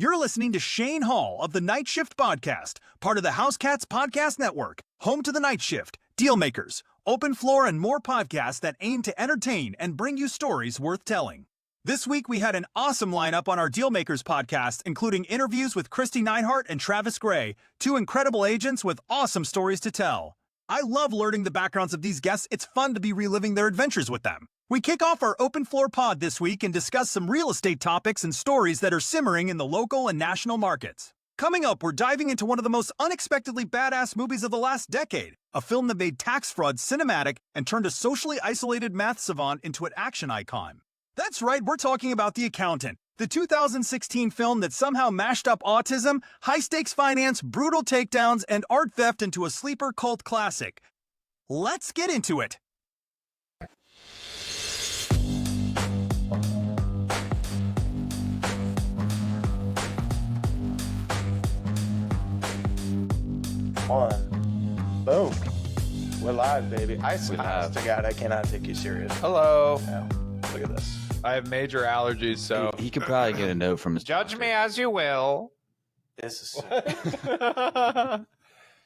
You're listening to Shane Hall of the Nightshift podcast, part of the House Cats Podcast Network, home to the Nightshift, Dealmakers, Open Floor, and more podcasts that aim to entertain and bring you stories worth telling. This week, we had an awesome lineup on our Dealmakers podcast, including interviews with Christy Neidhart and Travis Gray, two incredible agents with awesome stories to tell. I love learning the backgrounds of these guests. It's fun to be reliving their adventures with them. We kick off our Open Floor pod this week and discuss some real estate topics and stories that are simmering in the local and national markets. Coming up, we're diving into one of the most unexpectedly badass movies of the last decade, a film that made tax fraud cinematic and turned a socially isolated math savant into an action icon. That's right, we're talking about The Accountant, the 2016 film that somehow mashed up autism, high-stakes finance, brutal takedowns, and art theft into a sleeper cult classic. Let's get into it. One. Boom. We're live, baby. I honest to God, I cannot take you serious. Hello. No. Look at this. I have major allergies, so he could probably get a note from his judge me as you will. This is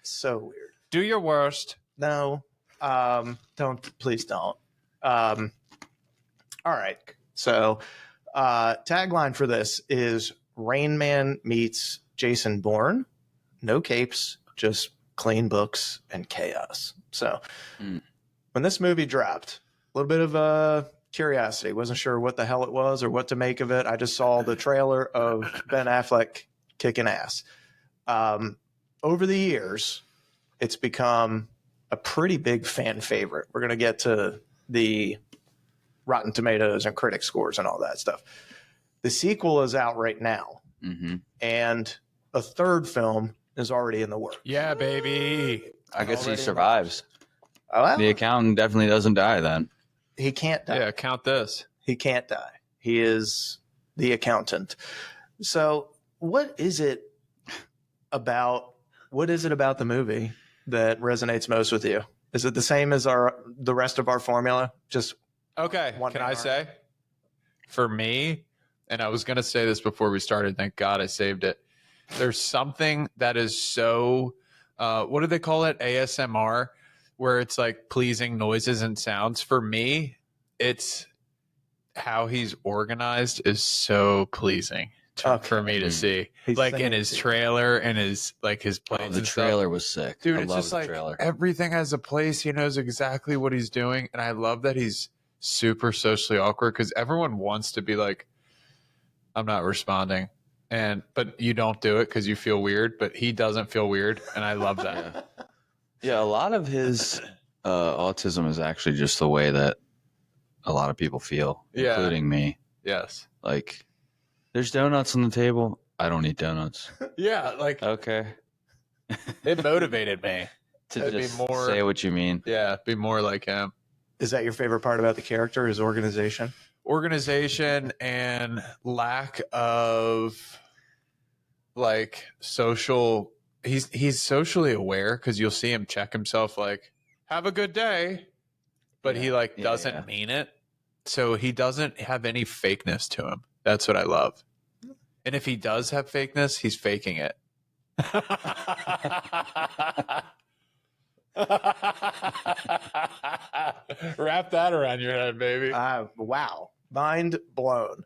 so weird. Do your worst. No. Please don't. All right. So, tagline for this is Rain Man meets Jason Bourne. No capes, just clean books and chaos. So when this movie dropped, a little bit of curiosity. Wasn't sure what the hell it was or what to make of it. I just saw the trailer of Ben Affleck kicking ass. Over the years, it's become a pretty big fan favorite. We're going to get to the Rotten Tomatoes and critic scores and all that stuff. The sequel is out right now. And a third film is already in the works. Yeah, baby. I guess he survives. Oh, well, The Accountant definitely doesn't die then. he can't die. Yeah, count this. He can't die. He is The Accountant. So what is it about the movie that resonates most with you? Is it the same as the rest of our formula? Just Okay, one can I hour. say? For me, and I was going to say this before we started, thank God I saved it. There's something that is so, what do they call it? ASMR, where it's like pleasing noises and sounds. For me, it's how he's organized is so pleasing for me to see. He's like in singing his too. trailer and his planes. The and trailer stuff. was sick. Dude, I it's love just the like trailer. everything has a place. He knows exactly what he's doing. And I love that he's super socially awkward because everyone wants to be like, I'm not responding. But you don't do it because you feel weird, but he doesn't feel weird. And I love that. Yeah, a lot of his autism is actually just the way that a lot of people feel, Yeah. including me. Yes. Like, there's donuts on the table. I don't eat donuts. Yeah. Like Okay. it motivated me. To It'd be just more- say what you mean. Yeah. Be more like him. Is that your favorite part about the character, his organization? Organization and lack of like social. He's socially aware because you'll see him check himself like, have a good day. But he like doesn't mean it. So he doesn't have any fakeness to him. That's what I love. And if he does have fakeness, he's faking it. Wrap that around your head, baby. Wow. Mind blown.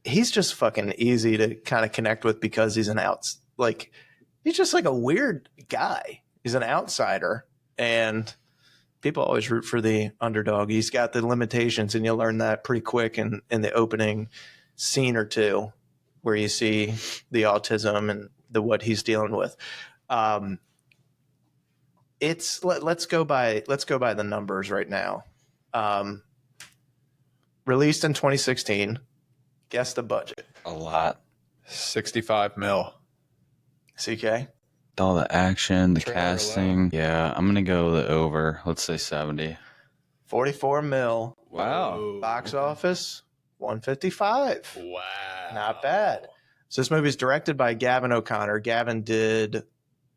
He's just fucking easy to kind of connect with because he's he's just like a weird guy. He's an outsider and people always root for the underdog. He's got the limitations and you'll learn that pretty quick in the opening scene or two where you see the autism and what he's dealing with. Let's go by the numbers right now. Released in 2016. Guess the budget. A lot. 65 mil. CK? All the action, the Trailer casting. alone. Yeah, I'm going to go the over. Let's say 70. 44 mil. Wow. Whoa. Box office, 155. Wow. Not bad. So this movie is directed by Gavin O'Connor. Gavin did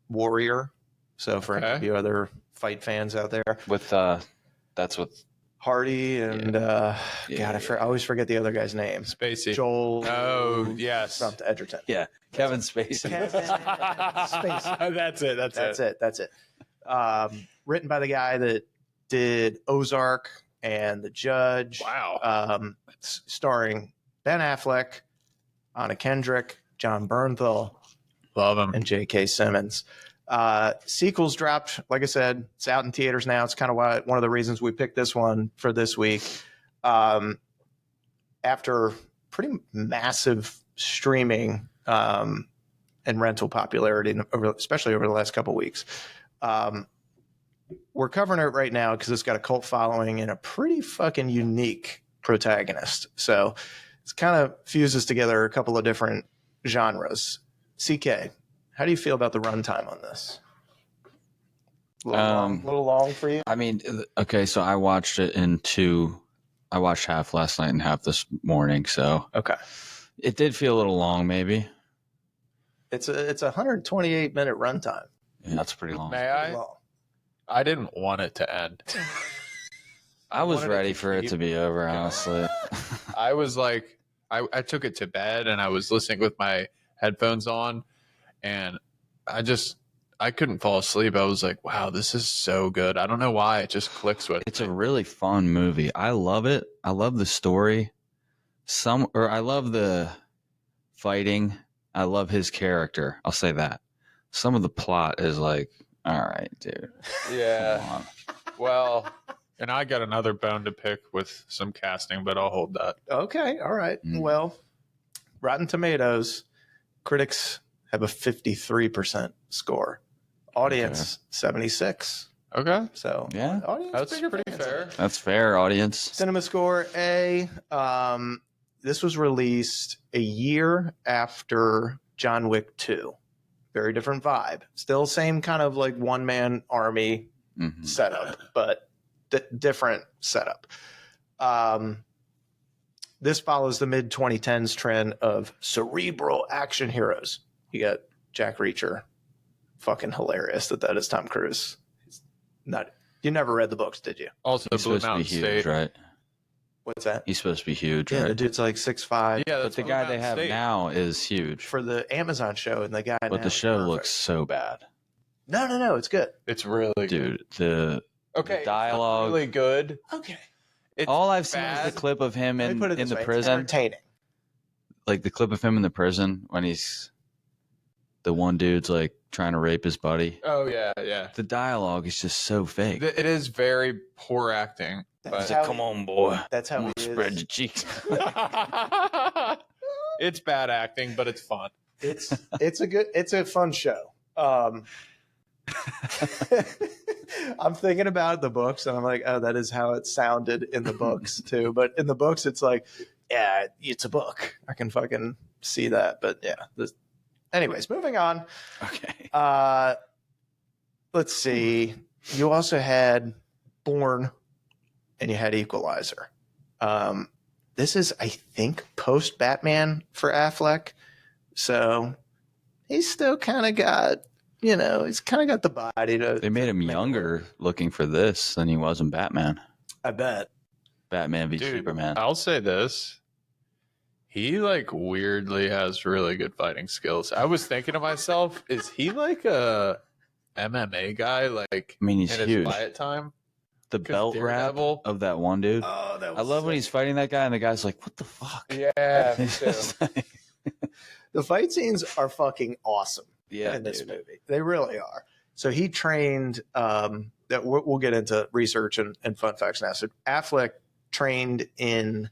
Warrior. So for Okay. you other fight fans out there. With, that's with Hardy and God, I always forget the other guy's name. Spacey. Joel. Oh, yes. Something Edgerton. Yeah, Kevin Spacey. Spacey. That's it. That's it. Written by the guy that did Ozark and The Judge. Wow. Starring Ben Affleck, Anna Kendrick, John Bernthal, Love him. and J.K. Simmons. Sequels dropped. Like I said, it's out in theaters now. It's kind of one of the reasons we picked this one for this week. After pretty massive streaming and rental popularity, especially over the last couple of weeks, we're covering it right now because it's got a cult following and a pretty fucking unique protagonist. So it's kind of fuses together a couple of different genres. CK, how do you feel about the runtime on this? A little long for you? I mean, okay, so I watched it I watched half last night and half this morning, so Okay. it did feel a little long, maybe. It's a 128-minute runtime. Yeah, that's pretty long. May I? Long. I didn't want it to end. I was wanted it ready to for it keep to be over, honestly. I was like, I took it to bed and I was listening with my headphones on, and I couldn't fall asleep. I was like, wow, this is so good. I don't know why. It just clicks with It's me. a really fun movie. I love it. I love the story. I love the fighting. I love his character. I'll say that. Some of the plot is like, all right, dude. Yeah. Come on. Well, and I got another bone to pick with some casting, but I'll hold that. Okay. All right. Mm. Well, Rotten Tomatoes, critics have a 53% score. Audience, 76. Okay. So, Yeah. audience, That's bigger pretty fans. fair. That's fair, audience. Cinema score A. This was released a year after John Wick 2. Very different vibe. Still same kind of like one-man army Mhm. setup, but different setup. This follows the mid-2010s trend of cerebral action heroes. You got Jack Reacher. Fucking hilarious that is Tom Cruise. You never read the books, did you? Also, He's Blue supposed to be Mountain huge, State. right? What's that? He's supposed to be huge, Yeah, the right? dude's like 6'5". Yeah, But that's the Blue guy Mountain they have State. now is huge. For the Amazon show, and the guy But now the is show perfect. looks so bad. No, it's good. It's really good. Dude, the Okay, dialogue- it's not really good. Okay. It's all I've seen is bad. the clip of him Let me put it in this the way, it's prison. entertaining. Like the clip of him in the prison when the one dude's like trying to rape his buddy. Oh yeah, yeah. The dialogue is just so fake. It is very poor acting. That's But how Come on, boy. That's how he Spread is. your cheeks. it's bad acting, but it's fun. It's a fun show. I'm thinking about the books and I'm like, oh, that is how it sounded in the books too. But in the books, it's like, yeah, it's a book. I can fucking see that. But yeah. Anyways, moving on. Okay. Let's see. You also had Bourne and you had Equalizer. This is, I think, post Batman for Affleck. So he's still kind of got, he's kind of got the body to. They made him make it younger work. looking for this than he was in Batman. I bet. Batman v Dude, Superman. I'll say this. He like weirdly has really good fighting skills. I was thinking to myself, is he like a MMA guy? Like, I mean, he's in his huge. quiet time? The 'Cause belt wrap Daredevil- of that one dude. Oh, that I love when he's fighting that guy and the guy's like, what the fuck? Yeah, me too. The fight scenes are fucking awesome Yeah, in this dude. movie. They really are. So he trained. That we'll get into research and fun facts now. So Affleck trained in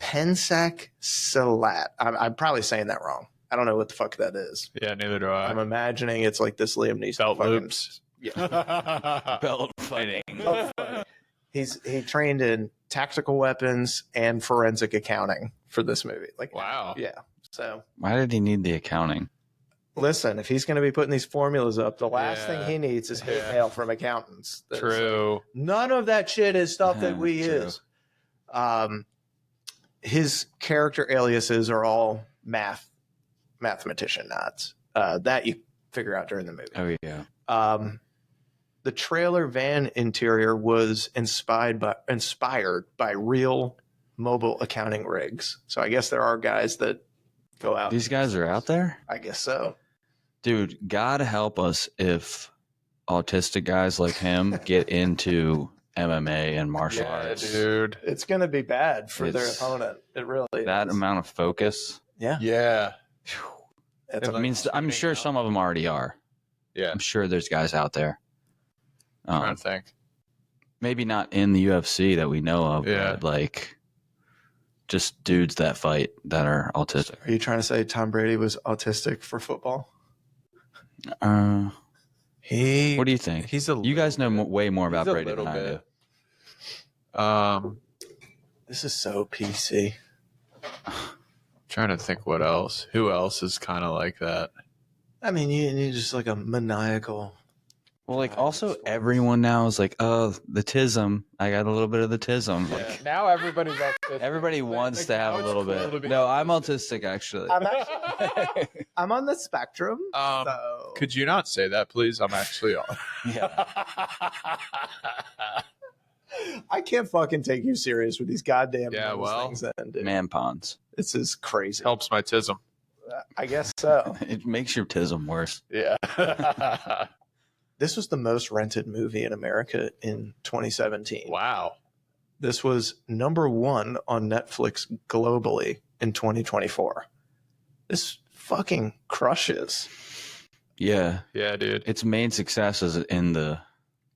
Pensac Silat. I'm probably saying that wrong. I don't know what the fuck that is. Yeah, neither do I'm I. imagining it's like this Liam Neeson Belt fucking- loops. Yeah. Belt fighting. He trained in tactical weapons and forensic accounting for this movie. Like, Wow. yeah. So Why did he need the accounting? listen, if he's going to be putting these formulas up, the last Yeah. thing he needs is hate Yeah. mail from accountants. That's True. none of that shit is stuff that we True. use. His character aliases are all mathematician nods. That you figure out during the movie. Oh, yeah. the trailer van interior was inspired by real mobile accounting rigs. So I guess there are guys that go out. These guys are out there? I guess so. Dude, God help us if autistic guys like him get into MMA and martial arts. Dude. It's going to be bad for their It's- opponent. It really That is. amount of focus. Yeah. Yeah. That's I mean, I'm sure some of them already are. Yeah. I'm sure there's guys out there. I'm trying to think. Maybe not in the UFC that we know of, Yeah. but like just dudes that fight that are autistic. Are you trying to say Tom Brady was autistic for football? What He. do you think? He's a. You guys know way more about he's a Brady than little I do. bit. This is so PC. Trying to think what else. Who else is kind of like that? I mean, you just like a maniacal. Well, like also everyone now is like, oh, the tism. I got a little bit of the tism. Like, Now everybody's autistic. everybody wants to have a now little it's cool bit. to be No, I'm autistic actually. I'm on the spectrum. So. Could you not say that, please? I'm actually on. Yeah. I can't fucking take you serious with these goddamn things. Then, dude. Man ponds. This is crazy. Helps my tism. I guess so. It makes your tism worse. Yeah. This was the most rented movie in America in 2017. Wow. This was number 1 on Netflix globally in 2024. This fucking crushes. Yeah. Yeah, dude. Its main success is in the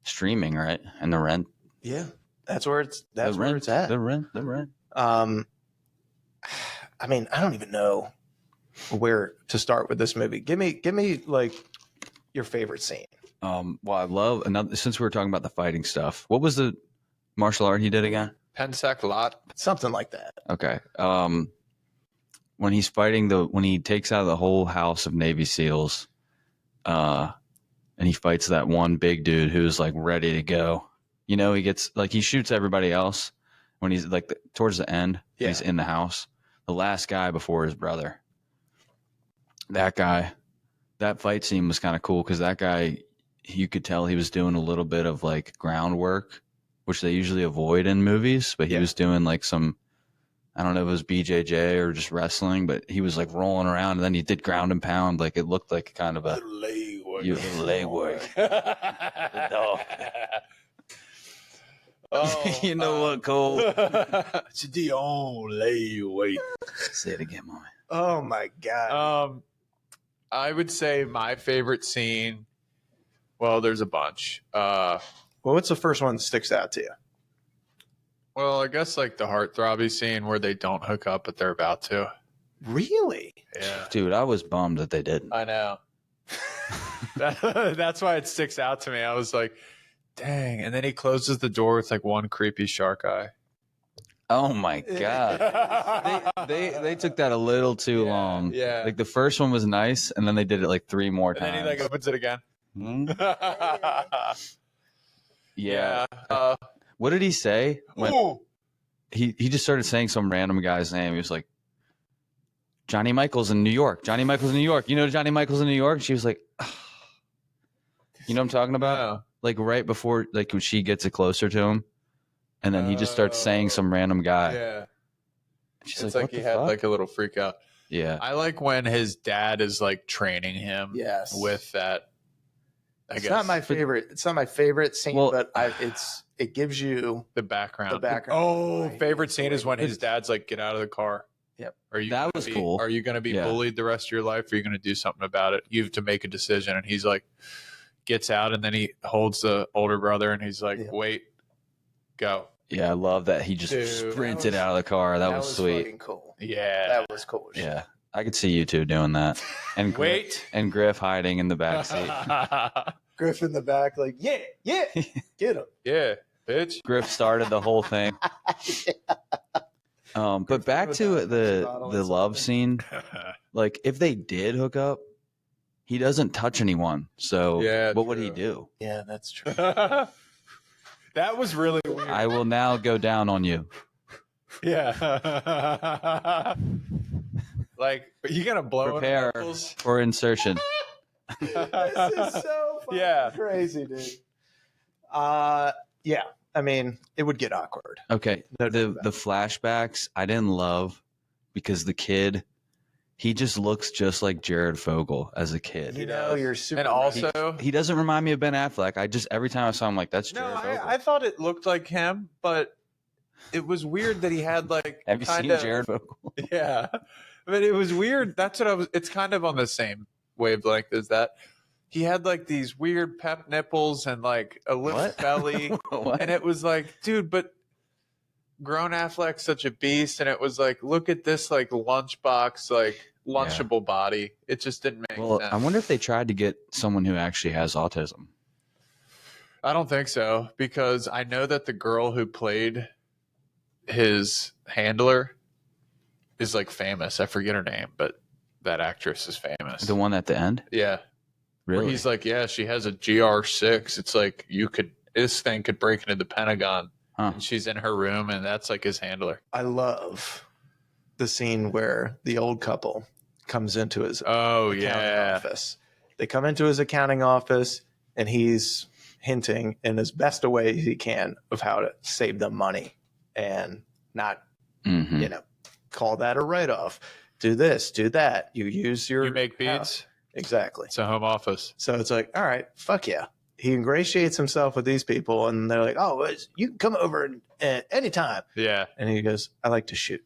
streaming, right? And the rent. Yeah, that's where it's The at. The rent. I mean, I don't even know where to start with this movie. Give me like your favorite scene. Well, I love another. Since we were talking about the fighting stuff, what was the martial art he did again? Pensec lot. Something like that. Okay. When he's fighting when he takes out the whole house of Navy SEALs, and he fights that one big dude who's like ready to go. You know, he gets like he shoots everybody else when he's like towards the end. Yeah. He's in the house. The last guy before his brother. That guy, that fight scene was kind of cool because that guy, you could tell he was doing a little bit of like groundwork, which they usually avoid in movies, but he was doing like some, I don't know if it was BJJ or just wrestling, but he was like rolling around and then he did ground and pound. Like it looked like kind of a leg work. No. You know what, Cole? It's the only way. Say it again, mommy. Oh my god. I would say my favorite scene. Well, there's a bunch. Well, what's the first one that sticks out to you? Well, I guess like the heartthrobby scene where they don't hook up, but they're about to. Really? Yeah, Dude, I was bummed that they didn't. I know. That's why it sticks out to me. I was like, dang. And then he closes the door with like one creepy shark eye. Oh my god. They took that a little too long. Yeah. Like the first one was nice, and then they did it like 3 more And times. then he like opens it again. Hmm? Yeah. Yeah. What did he say? When Ooh. he just started saying some random guy's name. He was like, Johnny Michaels in New York. Johnny Michaels in New York. You know Johnny Michaels in New York? She was like, you know what I'm talking about? No. Like right before, like when she gets it closer to him, and then he just starts saying some random guy. Yeah. She's It's like, like what he the had fuck? like a little freak out. Yeah. I like when his dad is like training him Yes. with that. It's not my favorite. It's not my favorite scene, Well- but it gives you The background. the background. Oh, Right. favorite scene is when his dad's like, "Get out of the car." Yep. That That was cool. Are you going to be Yeah. bullied the rest of your life? Or are you going to do something about it? You have to make a decision. And he's like, gets out, and then he holds the older brother, and he's like, Yeah. "Wait, go." Yeah, I love that he just Dude, sprinted out of the car. That was sweet. fucking cool. Yeah. That was cool. as shit. Yeah. I could see you two doing that. And Wait. And Griff hiding in the back seat. Griff in the back, like, yeah, get him. Yeah, bitch. Griff started the whole thing. But back to the love scene. Like, if they did hook up, he doesn't touch anyone. So Yeah, what would he true. do? Yeah, that's true. That was really weird. I will now go down on you. Yeah. Like, are you gonna blow Prepare nipples? for insertion. This is so fucking Yeah. crazy, dude. Yeah. I mean, it would get awkward. Okay. No doubt The about the flashbacks I didn't love because the kid, he just looks just like Jared Fogle as a kid. You know, you're super. And also, He doesn't remind me of Ben Affleck. I just every time I saw him, like, that's no, Jared Fogle. I thought it looked like him, but it was weird that he had like. Have you seen Jared Fogle? Yeah, but it was weird. That's what I was. It's kind of on the same wavelength as that. He had like these weird pep nipples and like a lift What? belly, What? and it was like, dude, but grown Affleck's such a beast, and it was like, look at this like lunchbox, like lunchable body. It just didn't make Well, sense. I wonder if they tried to get someone who actually has autism. I don't think so, because I know that the girl who played his handler is like famous. I forget her name, but that actress is famous. The one at the end? Yeah. Where Really? he's like, yeah, she has a GR6. It's like this thing could break into the Pentagon. Huh. And she's in her room, and that's like his handler. I love the scene where the old couple comes into his accounting office. They come into his accounting office, and he's hinting in as best a way he can of how to save them money and not, Mhm. call that a write-off. Do this, do that. You use your You make house. beats. Exactly. It's a home office. So it's like, all right, fuck yeah. He ingratiates himself with these people, and they're like, oh, well, you can come over at any time. Yeah. And he goes, I like to shoot.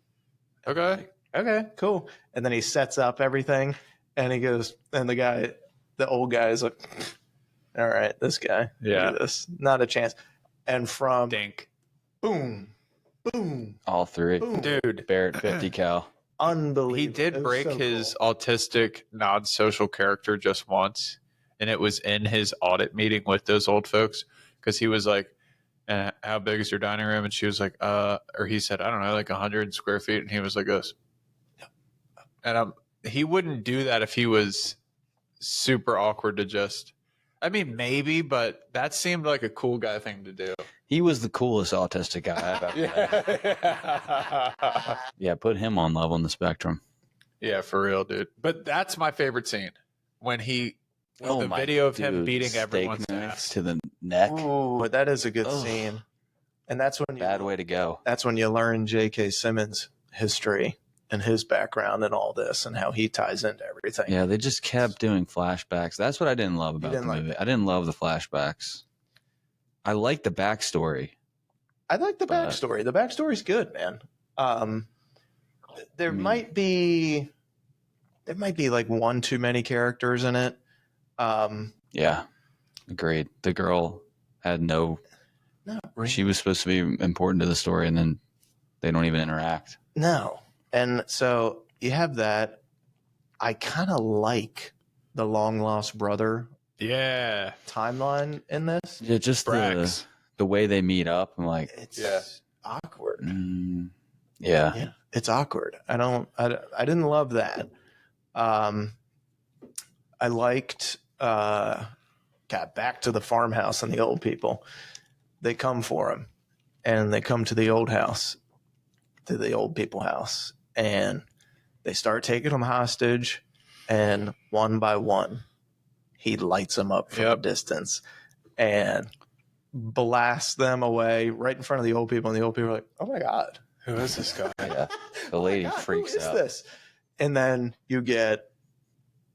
Okay. Okay, cool. And then he sets up everything, and he goes, and the old guy is like, all right, this guy, Yeah. look at this, not a chance. And from Dink. boom, boom, All three. boom, Dude. Barrett 50 cal. unbelievable. He did It was break so his cool. autistic, non-social character just once, and it was in his audit meeting with those old folks, because he was like, how big is your dining room? And she was like, or he said, I don't know, like 100 square feet. And he was like this. And he wouldn't do that if he was super awkward to just, I mean, maybe, but that seemed like a cool guy thing to do. He was the coolest autistic guy I've ever met. Yeah. Yeah, put him on level in the spectrum. Yeah, for real, dude. But that's my favorite scene, when the my video of him dude, beating steak everyone's knife ass. to the neck. Ooh, but that is a good Ugh. scene. And that's when Bad way to go. That's when you learn J.K. Simmons' history and his background and all this and how he ties into everything. Yeah, they just kept doing flashbacks. That's what I didn't love about the didn't like movie. that. I didn't love the flashbacks. I like the backstory. I like the But- backstory. The backstory's good, man. There I mean- might be like one too many characters in it. Yeah, agreed. The girl had no. Not really. She was supposed to be important to the story, and then they don't even interact. No. And so you have that. I kind of like the long lost brother Yeah. timeline in this. Yeah, just Brax. the way they meet up. I'm like, It's Yeah. awkward. yeah. Yeah, it's awkward. I didn't love that. I liked got back to the farmhouse and the old people. They come for him, and they come to the old house, to the old people house, and they start taking him hostage, and one by one, he lights them up from a Yep. distance and blasts them away right in front of the old people, and the old people are like, oh my God. Who is this guy? Yeah. The lady Oh my God, freaks who is out. this? And then you get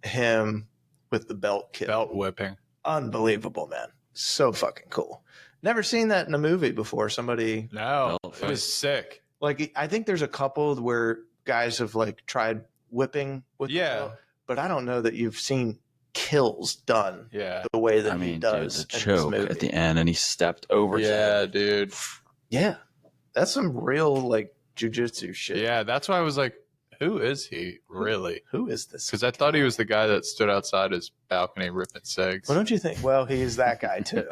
him with the belt kill. Belt whipping. Unbelievable, man. So fucking cool. Never seen that in a movie before. Somebody No. Belt It was sick. like, I think there's a couple where guys have like tried whipping with the Yeah. belt, but I don't know that you've seen kills done Yeah. the way that I he mean, dude, does the in this choke movie. at the end, and he stepped over. Yeah, dude. Yeah, that's some real like jujitsu shit. Yeah, that's why I was like, who is he really? Who is this? Because I thought he was the guy that stood outside his balcony ripping cigs. Well, don't you think? Well, he's that guy too.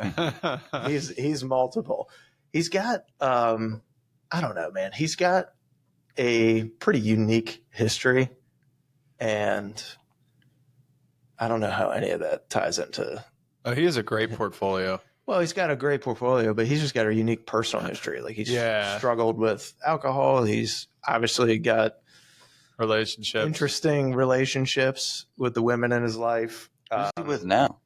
He's multiple. He's got I don't know, man. He's got a pretty unique history, and I don't know how any of that ties into. Oh, he has a great portfolio. Well, he's got a great portfolio, but he's just got a unique personal history. Like he's Yeah. struggled with alcohol. He's obviously got Relationships. interesting relationships with the women in his life. Who's he with now?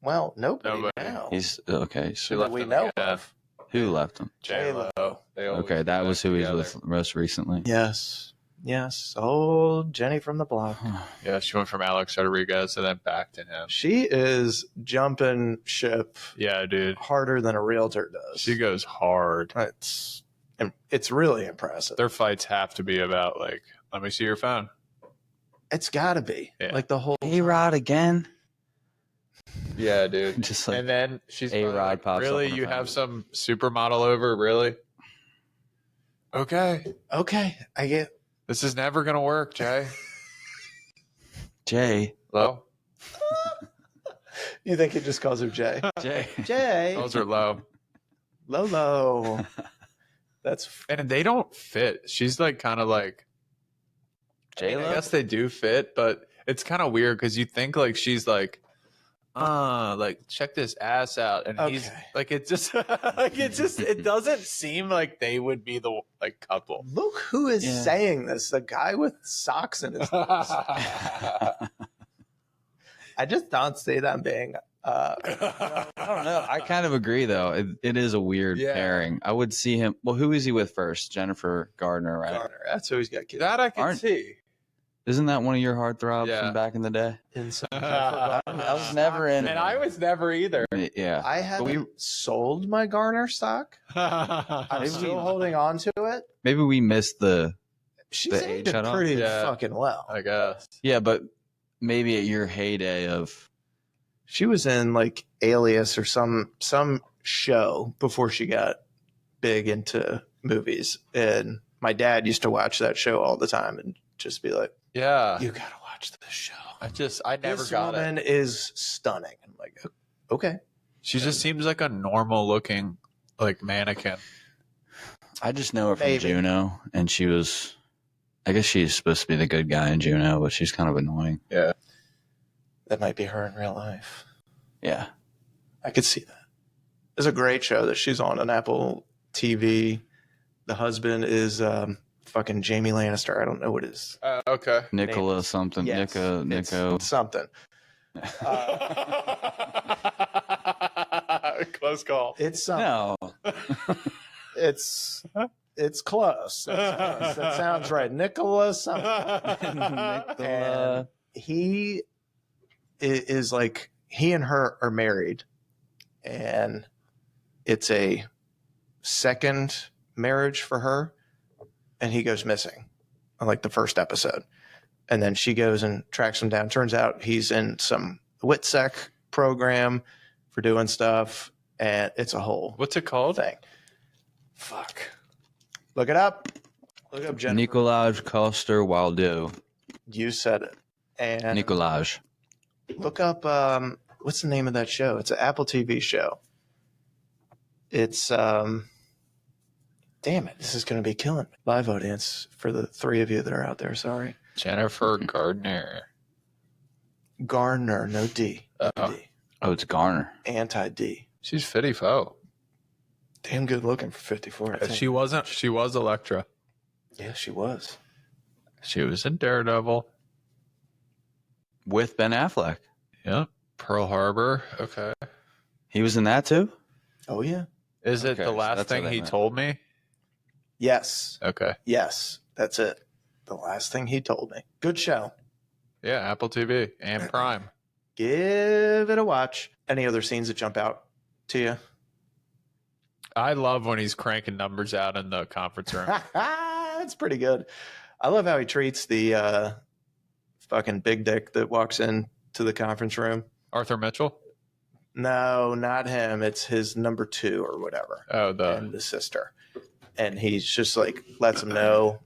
Well, nobody. Nobody. Now. He's okay. She So left we him know again. of. who left him? J-Lo. They always Okay, get that back was who he's together. with most recently. Yes. Old Jenny from the block. Yeah, she went from Alex Rodriguez and then back to him. She is jumping ship Yeah, dude. harder than a realtor does. She goes hard. It's really impressive. Their fights have to be about, like, let me see your phone. It's got to be. Yeah. Like the whole A-Rod again? Yeah, dude. Just like And then she's A-Rod probably like, pops up really? on her You phone. have some supermodel over? Really? Okay. Okay, I get. This is never going to work, Jay. Jay. Low. You think he just calls her Jay? Jay. Jay. Those are low. Lolo. That's And they don't fit. She's like kind of like, I mean, I J-Lo? guess they do fit, but it's kind of weird because you think like she's like check this ass out, and he's Okay. like, it just like it doesn't seem like they would be the like couple. look who is Yeah. saying this. The guy with socks in his. I just don't see them being. I don't know. I kind of agree, though. It is a weird Yeah. pairing. I would see him. Well, who is he with first? Jennifer Gardner, right? Garner. That's who he's got kids. That I can Aren't- see. Isn't that one of your heartthrobs Yeah. from back in the day? Inside. I was never in. And I was never either. Yeah. I haven't sold my Garner stock. I'm Maybe still we- holding on to it. Maybe we missed the. She's The age aged cut off? pretty Yeah. fucking well. I guess. Yeah, but maybe at your heyday of. She was in like Alias or some show before she got big into movies, and my dad used to watch that show all the time and just be like, Yeah. "You gotta watch this show. I never This got it. woman is stunning." I'm like, "Okay." She just seems like a normal looking like mannequin. I just know her from Maybe. Juno, and she was. I guess she's supposed to be the good guy in Juno, but she's kind of annoying. That might be her in real life. Yeah. I could see that. It's a great show that she's on Apple TV. The husband is fucking Jamie Lannister. I don't know what his Okay. Nicola something. Yes, Nico. it's something. Close call. It's something. No. It's close. That sounds right. Nicholas. Nicola. He is like, he and her are married, and it's a second marriage for her, and he goes missing on like the first episode, and then she goes and tracks him down. Turns out he's in some WITSEC program for doing stuff, and it's a whole What's it called? thing. Fuck. Look it up. Look up Jennifer. Nicolaj Coster-Waldau. You said it. And Nicolaj. look up what's the name of that show? It's an Apple TV show. It's damn it, this is going to be killing me. Live audience for the three of you that are out there. Sorry. Jennifer Gardner. Garner, no D. No Uh-oh. D. Oh, it's Garner. Anti-D. She's 54. Damn good looking for 54. I think. She wasn't. She was Elektra. Yeah, she was. She was in Daredevil. With Ben Affleck. Yep. Pearl Harbor. Okay. He was in that too? Oh yeah. Is it Okay, the so last that's thing what I he meant. told me? Yes. Okay. Yes. That's it. The last thing he told me. Good show. Yeah, Apple TV and Prime. Give it a watch. Any other scenes that jump out to you? I love when he's cranking numbers out in the conference room. That's pretty good. I love how he treats the fucking big dick that walks in to the conference room. Arthur Mitchell. No, not him. It's his number 2 or whatever, Oh, and the sister. And he's just like lets him know,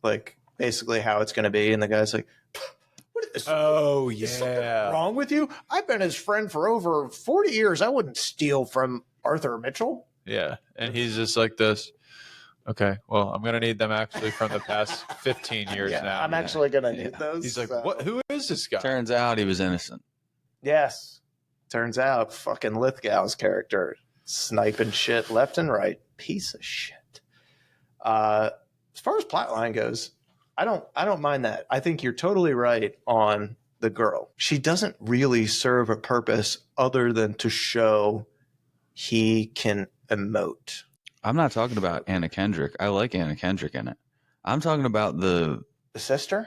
like basically how it's going to be. And the guy's like, "What is? Oh Is something wrong with you? I've been his friend for over 40 years. I wouldn't steal from Arthur Mitchell." Yeah, and he's just like this. Okay, well, I'm gonna need them actually from the past 15 years Yeah, now. I'm actually gonna Yeah. need those. He's like, so- what? Who is this guy? Turns out he was innocent. Yes. Turns out fucking Lithgow's character sniping shit left and right. Piece of shit. As far as plotline goes, I don't mind that. I think you're totally right on the girl. She doesn't really serve a purpose other than to show he can emote. I'm not talking about Anna Kendrick. I like Anna Kendrick in it. I'm talking about The sister?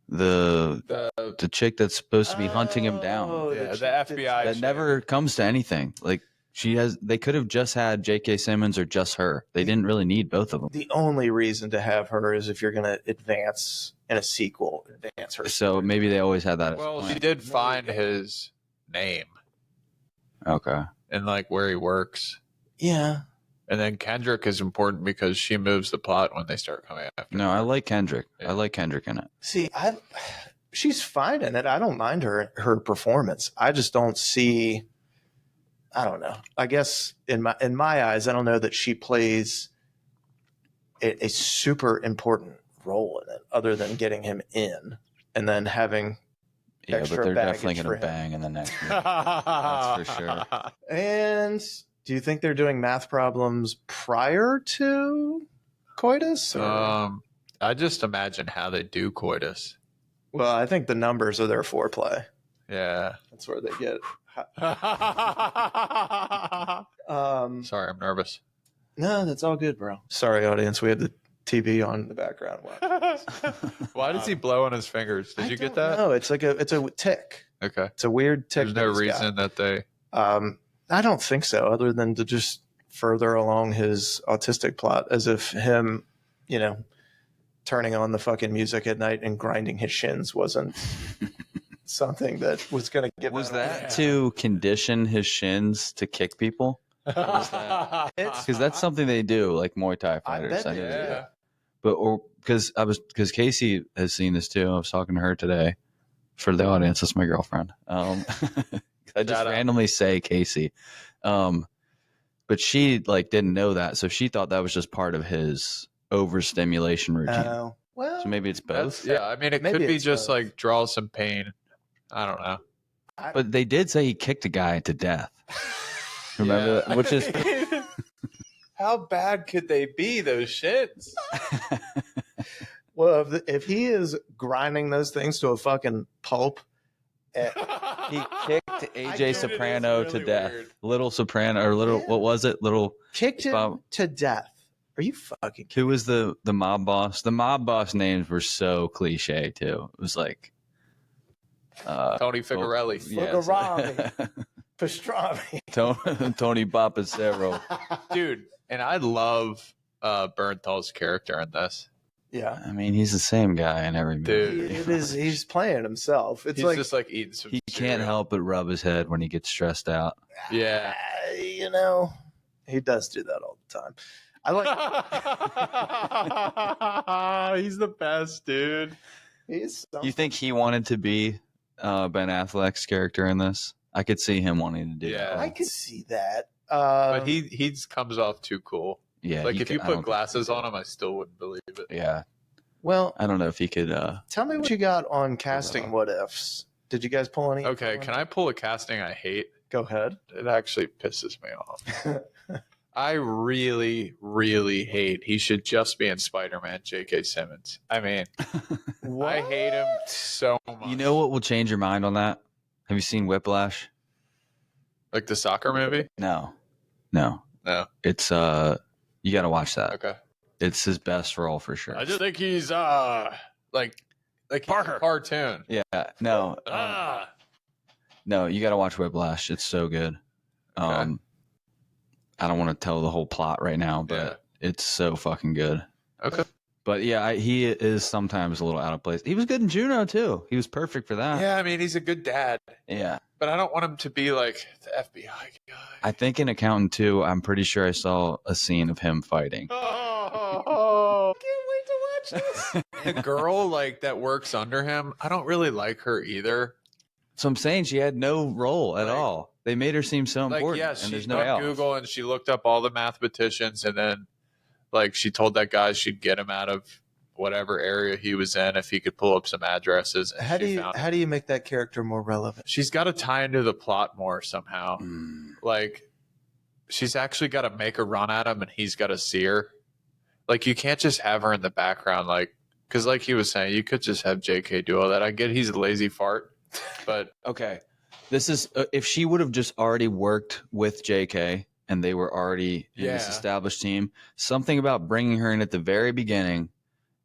the chick that's supposed to be hunting him down. Yeah, the FBI That never comes to anything. Like they could have just had J.K. Simmons or just her. They didn't really need both of them. The only reason to have her is if you're going to advance in a sequel, advance her. So maybe they always had that. Well, she did find his name. Okay. And like where he works. Yeah. And then Kendrick is important because she moves the plot when they start coming after. No, I like Kendrick. Yeah. I like Kendrick in it. See, she's fine in it. I don't mind her performance. I just don't see. I don't know. I guess in my eyes, I don't know that she plays a super important role in it, other than getting him in and then having. Yeah, but extra they're baggage definitely going for to him. bang in the next movie. That's for sure. And do you think they're doing math problems prior to coitus? Or? I just imagine how they do coitus. Well, I think the numbers are their foreplay. Yeah. That's where they get. Sorry, I'm nervous. No, that's all good, bro. Sorry, audience. We had the TV on in the background. Why does he blow on his fingers? Did you get that? No, it's a tick. Okay. It's a weird tick. There's no reason that they. I don't think so, other than to just further along his autistic plot, as if him, turning on the fucking music at night and grinding his shins wasn't something that was going to give. Was that to condition his shins to kick people? Because that's something they do, like Muay Thai fighters. bet they Yeah. But because Casey has seen this too. I was talking to her today. For the audience, that's my girlfriend. I just randomly say Casey, but she didn't know that, so she thought that was just part of his overstimulation routine. Well, So maybe it's both. Yeah, I mean, it Maybe could be it's just both. like draw some pain. I don't know. But they did say he kicked a guy to death. Remember that? Which is how bad could they be? Those shits. well, if he is grinding those things to a fucking pulp, he kicked AJ Soprano to really death. weird. Little Soprano or little what was it? Little kicked him Bob- to death. Are you fucking? Who was the mob boss? The mob boss names were so cliche too. It was like Tony Figarelli. Pastrami. Tony Papacero. Dude, and I love Bernthal's character in this. Yeah. I mean, he's the same guy in every movie. Dude. It is. He's playing himself. It's He's just like eating some He can't cereal. help but rub his head when he gets stressed out. Yeah. He does do that all the time. I like. He's the best, dude. He's You think he wanted to be Ben Affleck's character in this? I could see him wanting to do Yeah. I that. could see that. But he comes off too cool. Yeah, Like he if you could- I put don't glasses on him, I still wouldn't believe it. think- Yeah, Well, I don't know if he could. tell me what you got on casting what ifs. Did you guys pull any? Okay, can I pull a casting I hate? Go ahead. It actually pisses me off. I really, really hate. He should just be in Spider-Man, J.K. Simmons. I mean, I hate him so much. You know what will change your mind on that? Have you seen Whiplash? Like the soccer movie? No. No. It's you got to watch that. Okay. It's his best role for sure. I just think he's like Parker cartoon. Yeah, no, no, you got to watch Whiplash. It's so good. Okay. I don't want to tell the whole plot right now, but it's so fucking good. Okay. But yeah, he is sometimes a little out of place. He was good in Juno too. He was perfect for that. Yeah, I mean he's a good dad, Yeah. but I don't want him to be like the FBI guy. I think in Accountant 2, I'm pretty sure I saw a scene of him fighting. Oh, can't wait to watch this. The girl that works under him, I don't really like her either. So I'm saying she had no role at Like- all. They made her seem so important, Yeah, and she there's no went else. Google and she looked up all the mathematicians, and then she told that guy she'd get him out of whatever area he was in if he could pull up some addresses. And How she found do you make that character more relevant? she's got to tie into the plot more somehow. Mm. She's actually got to make a run at him, and he's got to see her. You can't just have her in the background, Because like he was saying, you could just have JK do all that. I get he's a lazy fart, but Okay. This is if she would have just already worked with JK and they were already in this Yeah. established team, something about bringing her in at the very beginning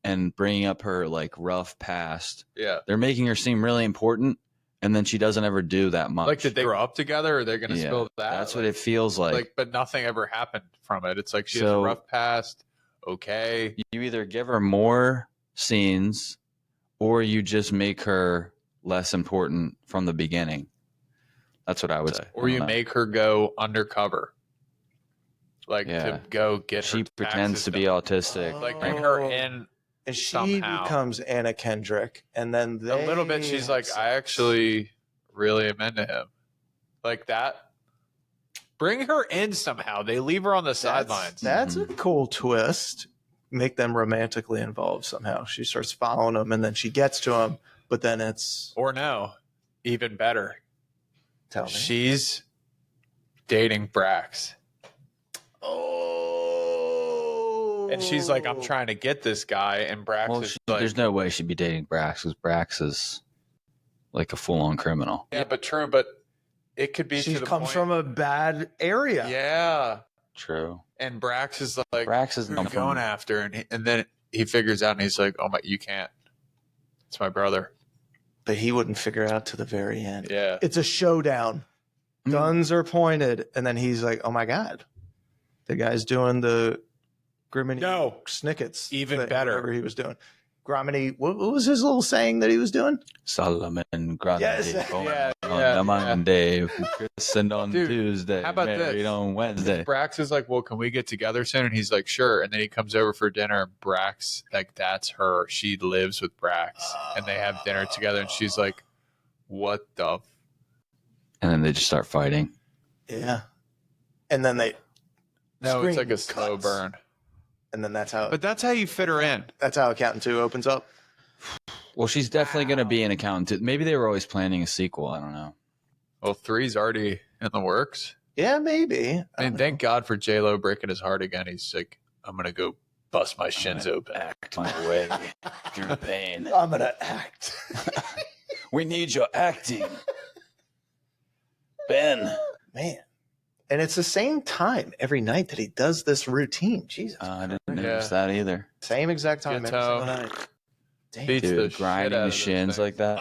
and bringing up her like rough past. yeah. They're making her seem really important, and then she doesn't ever do that much. Like, did they grow up together, or are they going to Yeah, spill that? That's what it feels like. But nothing ever happened from it. It's like she has a So- rough past. Okay. You either give her more scenes or you just make her less important from the beginning. That's what I would say. Or you make her go undercover. Like Yeah. to go get her She pretends to be autistic. Like bring her in And she somehow. becomes Anna Kendrick, and then a little bit. She's like, I actually really am into him. Like that. Bring her in somehow. They leave her on the sidelines. That's a cool twist. Make them romantically involved somehow. She starts following him, and then she gets to him, but then it's Or no, even better. tell me. She's dating Brax. Oh, And she's like, I'm trying to get this guy. And Brax Well, is like, there's no way she'd be dating Brax because Brax is like a full-on criminal. yeah, but true. But it could be She to the comes point. from a bad area. Yeah. True. And Brax is like, Brax is who known you going for after? And then he figures out and he's like, oh my, you can't. It's my brother. But he wouldn't figure out to the very end. Yeah. It's a showdown. Guns are pointed, and then he's like, "Oh my god, the guy's doing the Griminy No. Snickets, Even thing, better. Whatever he was doing, Griminy. What was his little saying that he was doing? Solomon Grande. Yes. Yeah, on yeah, the Monday, christened on Dude, Tuesday, how about married this? on Wednesday. Brax is like, well, can we get together soon? And he's like, sure. And then he comes over for dinner. And Brax, like, that's her. She lives with Brax. And they have dinner together. And she's like, what the? And then they just start fighting. Yeah, and then they No, it's like a screen slow cuts. burn. And then that's how But that's how you fit her in. Accountant 2 opens up. Well, she's definitely going to be an accountant. Maybe they were always planning a sequel. I don't know. Well, 3's already in the works. Yeah, maybe. I mean, thank God for J-Lo breaking his heart again. He's like, I'm going to go bust my shins open. Act my way through the pain. I'm gonna act. We need your acting. Ben. Man. And it's the same time every night that he does this routine. Jesus. I didn't Yeah. notice that either. Same exact time Good every single toe. night. Damn. Beats the Dude, shit grinding out the of those shins things. like that.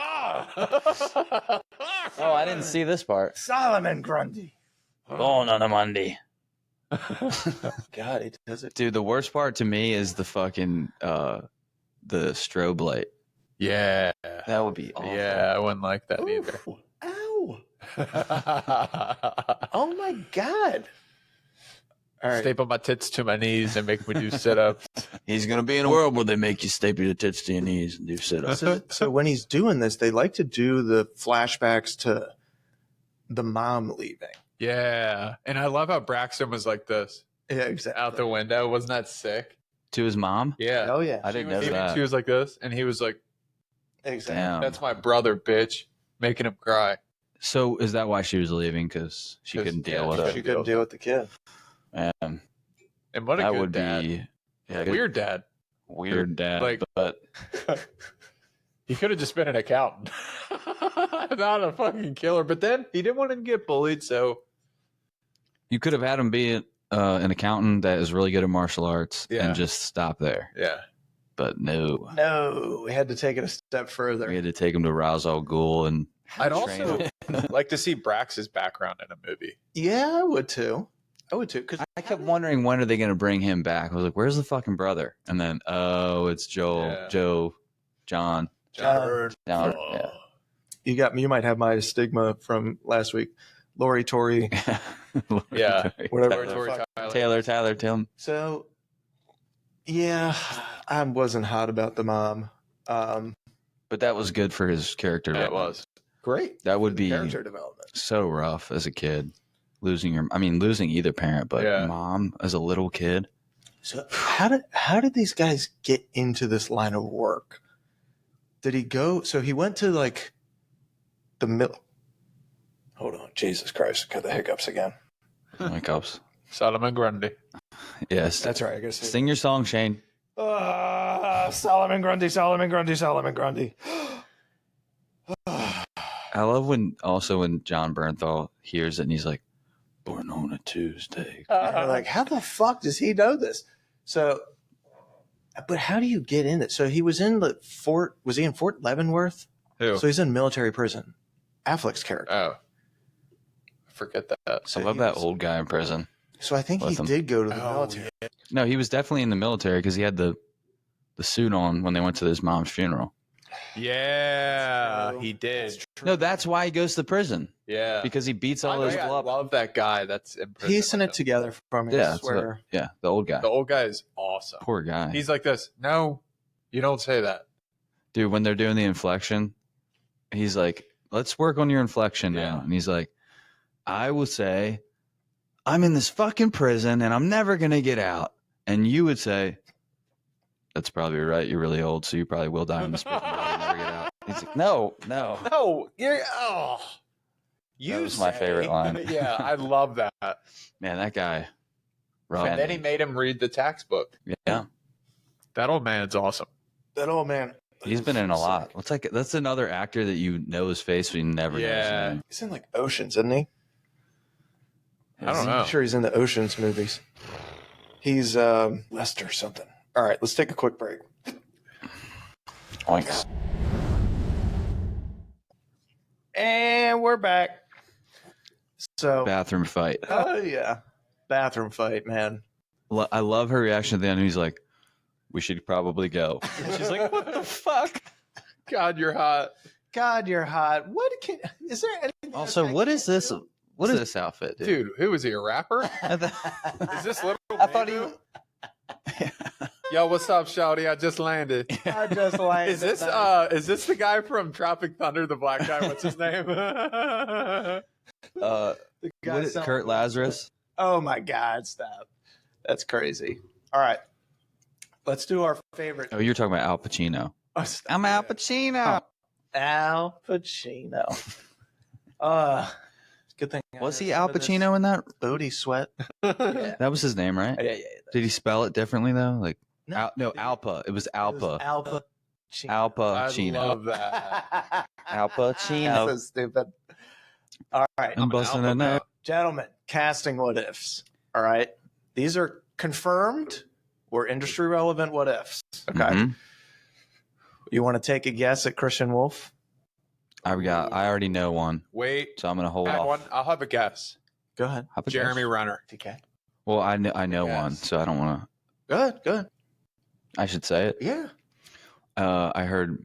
Oh, I didn't see this part. Solomon Grundy. Born on a Monday. God, he does it. Dude, the worst part to me is the fucking the strobe light. Yeah. That would be awful. Yeah, I wouldn't like that either. Ooh. Ow. Oh my God. All right. Staple my tits to my knees and make me do sit-ups. He's gonna be in a world where they make you staple your tits to your knees and do sit-ups. So when he's doing this, they like to do the flashbacks to the mom leaving. Yeah. And I love how Braxton was like this Yeah, exactly. out the window. Wasn't that sick? To his mom? Yeah. Oh yeah, I didn't know that. She was like this, and he was like, exactly. Damn. that's my brother, bitch. Making him cry. So is that why she was leaving? Because she 'Cause, couldn't deal yeah, with She it. couldn't deal with the kid. Man, And what a that good would dad. be yeah, Weird dad. weird dad. Like- but He could have just been an accountant, not a fucking killer. But then he didn't want to get bullied, so you could have had him be an accountant that is really good at martial arts Yeah. and just stop there. yeah. But no, No, we had to take it a step further. we had to take him to Ra's al Ghul and I'd train also him. like to see Brax's background in a movie. Yeah, I would too. Because I kept wondering when are they going to bring him back. I was like, "Where's the fucking brother?" And then, oh, it's Yeah. John. John. Yeah. you might have my stigma from last week. Lori Tori. Yeah. Whatever. Tori Tyler. Tyler, Tim. So, yeah, I wasn't hot about the mom. But that was good for his character. Yeah, it development. was. Great That would be character development. so rough as a kid. Losing either parent, but Yeah. mom as a little kid. So how did these guys get into this line of work? Did he go? So he went to like the middle. Hold on, Jesus Christ! Got the hiccups again. My cups. Solomon Grundy. Yes. That's right. I guess. Sing your song, Shane. Solomon Grundy, Solomon Grundy, Solomon Grundy. I love when John Bernthal hears it and he's like, born on a Tuesday. Like, how the fuck does he know this? So, but how do you get in it? So he was in the Fort. Was he in Fort Leavenworth? Who? So he's in military prison. Affleck's character. Oh, I forget that. So I love he that was- old guy in prison. So I think he With him. did go to the Oh, military. yeah. No, he was definitely in the military because he had the suit on when they went to his mom's funeral. Yeah, true. he did. No, that's why he goes to prison, Yeah, because he beats all I those I flop. love that guy. That's in prison Piecing with it him. together for me. Yeah, I that's swear. yeah, the old guy. The old guy is awesome. Poor guy. He's like this. No, you don't say that. Dude, when they're doing the inflection, he's like, let's work on your inflection now. Yeah. And he's like, I will say, I'm in this fucking prison and I'm never going to get out. And you would say, that's probably right. You're really old, so you probably will die in this prison. But you'll never get out. He's like, no. No, you're That was my favorite line. Yeah, I love that. Man, that guy. And then he made him read the tax book. Yeah. That old man's awesome. That old man. He's been in a lot. That's another actor that you know his face, but you never know his Yeah. name. He's in like Oceans, isn't he? I don't know. I'm sure he's in the Oceans movies. He's Lester something. All right, let's take a quick break. Oinks. And we're back. So, Bathroom fight. oh yeah, bathroom fight, man. I love her reaction at the end. He's like, we should probably go. And she's like, what the fuck? God, you're hot. God, you're hot. What can? Is there anything? Also, what is this? What is this outfit, dude? Dude, who is he, a rapper? I Is this little I thought he Manu? Yo, what's up, Shouty? I just landed. I just like. Is this the guy from Tropic Thunder, the black guy? What's his name? The guy what is selling- Kurt Lazarus? Oh my God! Stop. That's crazy. All right, let's do our favorite. Oh, you're talking about Al Pacino. Oh, stop. I'm Al Pacino. Al Pacino. Good thing. I Was had he some Al of this Pacino in that? Booty sweat. Yeah. That was his name, right? Yeah. Did he spell it differently though? Like, No, Alpa. It was It was Alpa. Al Pacino. Al I Pacino. love that. Al Pacino. So stupid. All right, I'm busting a nut. gentlemen, casting what ifs. All right, these are confirmed or industry relevant what ifs. Okay, Mhm. you want to take a guess at Christian Wolff? I already know one, Wait, so I'm gonna hold I have off. one. I'll have a guess. Go ahead. Have a Jeremy guess. Renner. TK. Well, I know Yes. one, so I don't want to. Good. I should say it. Yeah. I heard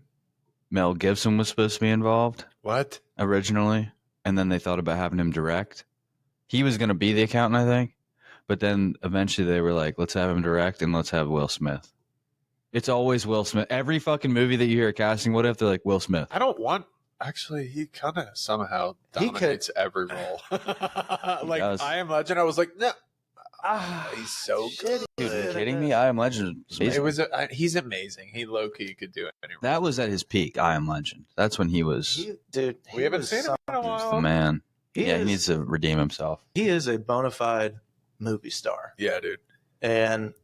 Mel Gibson was supposed to be involved What? originally, and then they thought about having him direct. He was going to be the accountant, I think, but then eventually they were like, let's have him direct and let's have Will Smith. It's always Will Smith. Every fucking movie that you hear casting, what if they're like Will Smith? I don't want. Actually, he kind of somehow He could- dominates every role. Like does. I Am Legend, I was like, no, he's so good. Dude, are you kidding me? I Am Legend. Was amazing. It was. He's amazing. He low key could do it anyway. That was at his peak. I Am Legend. That's when he was Dude, We haven't seen him in a the while. man. He He is, needs to redeem himself. he is a bona fide movie star, Yeah, dude. and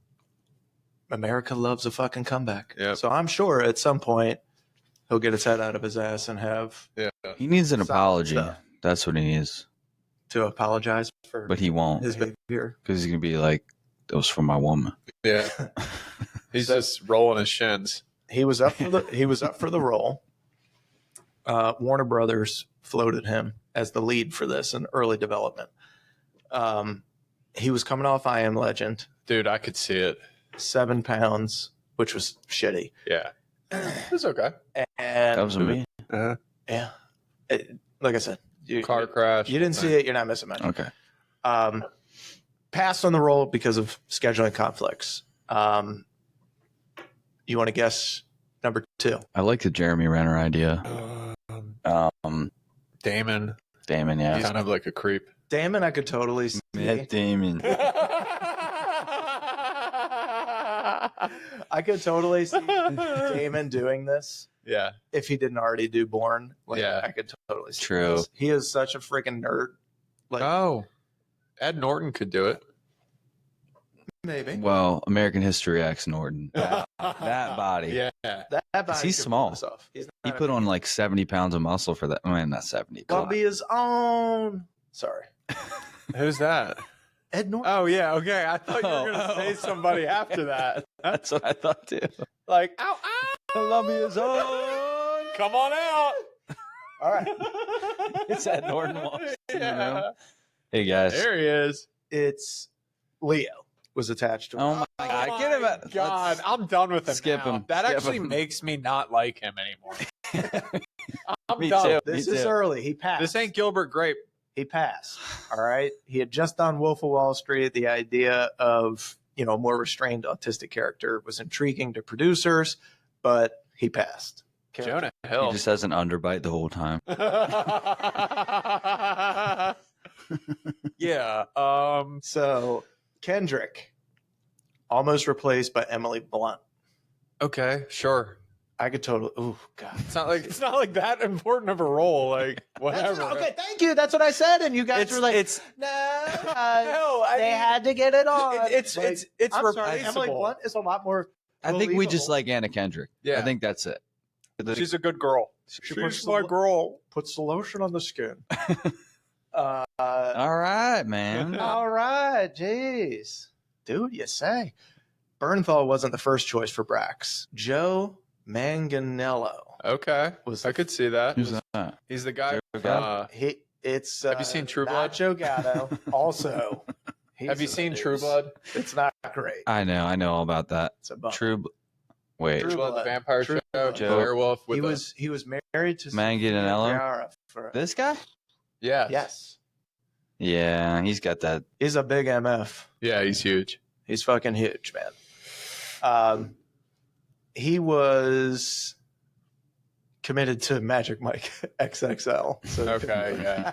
America loves a fucking comeback. Yep. So I'm sure at some point he'll get his head out of his ass and have Yeah. He needs an Solid apology. stuff. That's what he needs. to apologize for But he won't, his behavior. because he's gonna be like, "That was for my woman." Yeah. He's just rolling his shins. He was up for the role. Warner Brothers floated him as the lead for this in early development. He was coming off I Am Legend, Dude, I could see it. 7 pounds, which was shitty. Yeah. It's okay. And That was a movie. yeah, like I said, you Car crash. You didn't see it. You're not missing much. Okay. Passed on the role because of scheduling conflicts. You want to guess number 2? I like the Jeremy Renner idea. Damon. Damon, yeah. He's kind of like a creep. Damon, I could totally see. Matt Damon. I could totally see Damon doing this Yeah. if he didn't already do Born. Like, Yeah. I could totally see True. this. He is such a freaking nerd. Like, Oh. Ed Norton could do it. Maybe. Well, American History X Norton. That body. Yeah. That body He's can small. pull this off. He's He not put a- on like 70 pounds of muscle for that. I mean, not 70. Gonna be his own. Sorry. Who's that? Ed Norton. Oh, yeah. Okay. I thought you were going to say somebody after that. That's what I thought too. Like, ow, ow. Columbia is on. Come on out. All right. It's Ed Norton walks in the room. Yeah. Hey guys. There he is. It's Leo was attached to him. Oh my God. Oh Get him my out. God. I'm done with him. Skip now. him. That Skip actually him. makes me not like him anymore. I'm Me done. too. This Me is too. early. He passed. This ain't Gilbert Grape. He passed. All right. He had just done Wolf of Wall Street. The idea of, a more restrained autistic character was intriguing to producers, but he passed. Jonah He Hill. just has an underbite the whole time. Yeah. So Kendrick, almost replaced by Emily Blunt. Okay. Sure. I could totally. Oh God. It's not like that important of a role. Like whatever. Okay, thank you. That's what I said, and you guys were like, it's "No, no. I they mean, had to get it on." It's Like, it's I'm sorry, replaceable. Emily Blunt is a lot more. I think we just believable. like Anna Kendrick. Yeah. I think that's it. She's a good girl. She puts She's the my lo- girl. puts the lotion on the skin. All right, man. All right, jeez, dude, you say. Bernthal wasn't the first choice for Brax. Joe Manganiello Okay. was. I could see that. Who's that? He's the guy. Joe Gatto? It's. Have you seen True not Blood? Joe Gatto. Also, Have you he's in seen the True news. Blood? It's not great. I know all about that. It's a bummer. Wait. True Blood, the Blood. vampire True show. Blood. Werewolf. With He was married to Manganiello? Chiara for This guy? Yeah. yes. Yeah, he's got that. He's a big MF. Yeah, he's huge. He's fucking huge, man. He was committed to Magic Mike XXL. So Okay, yeah.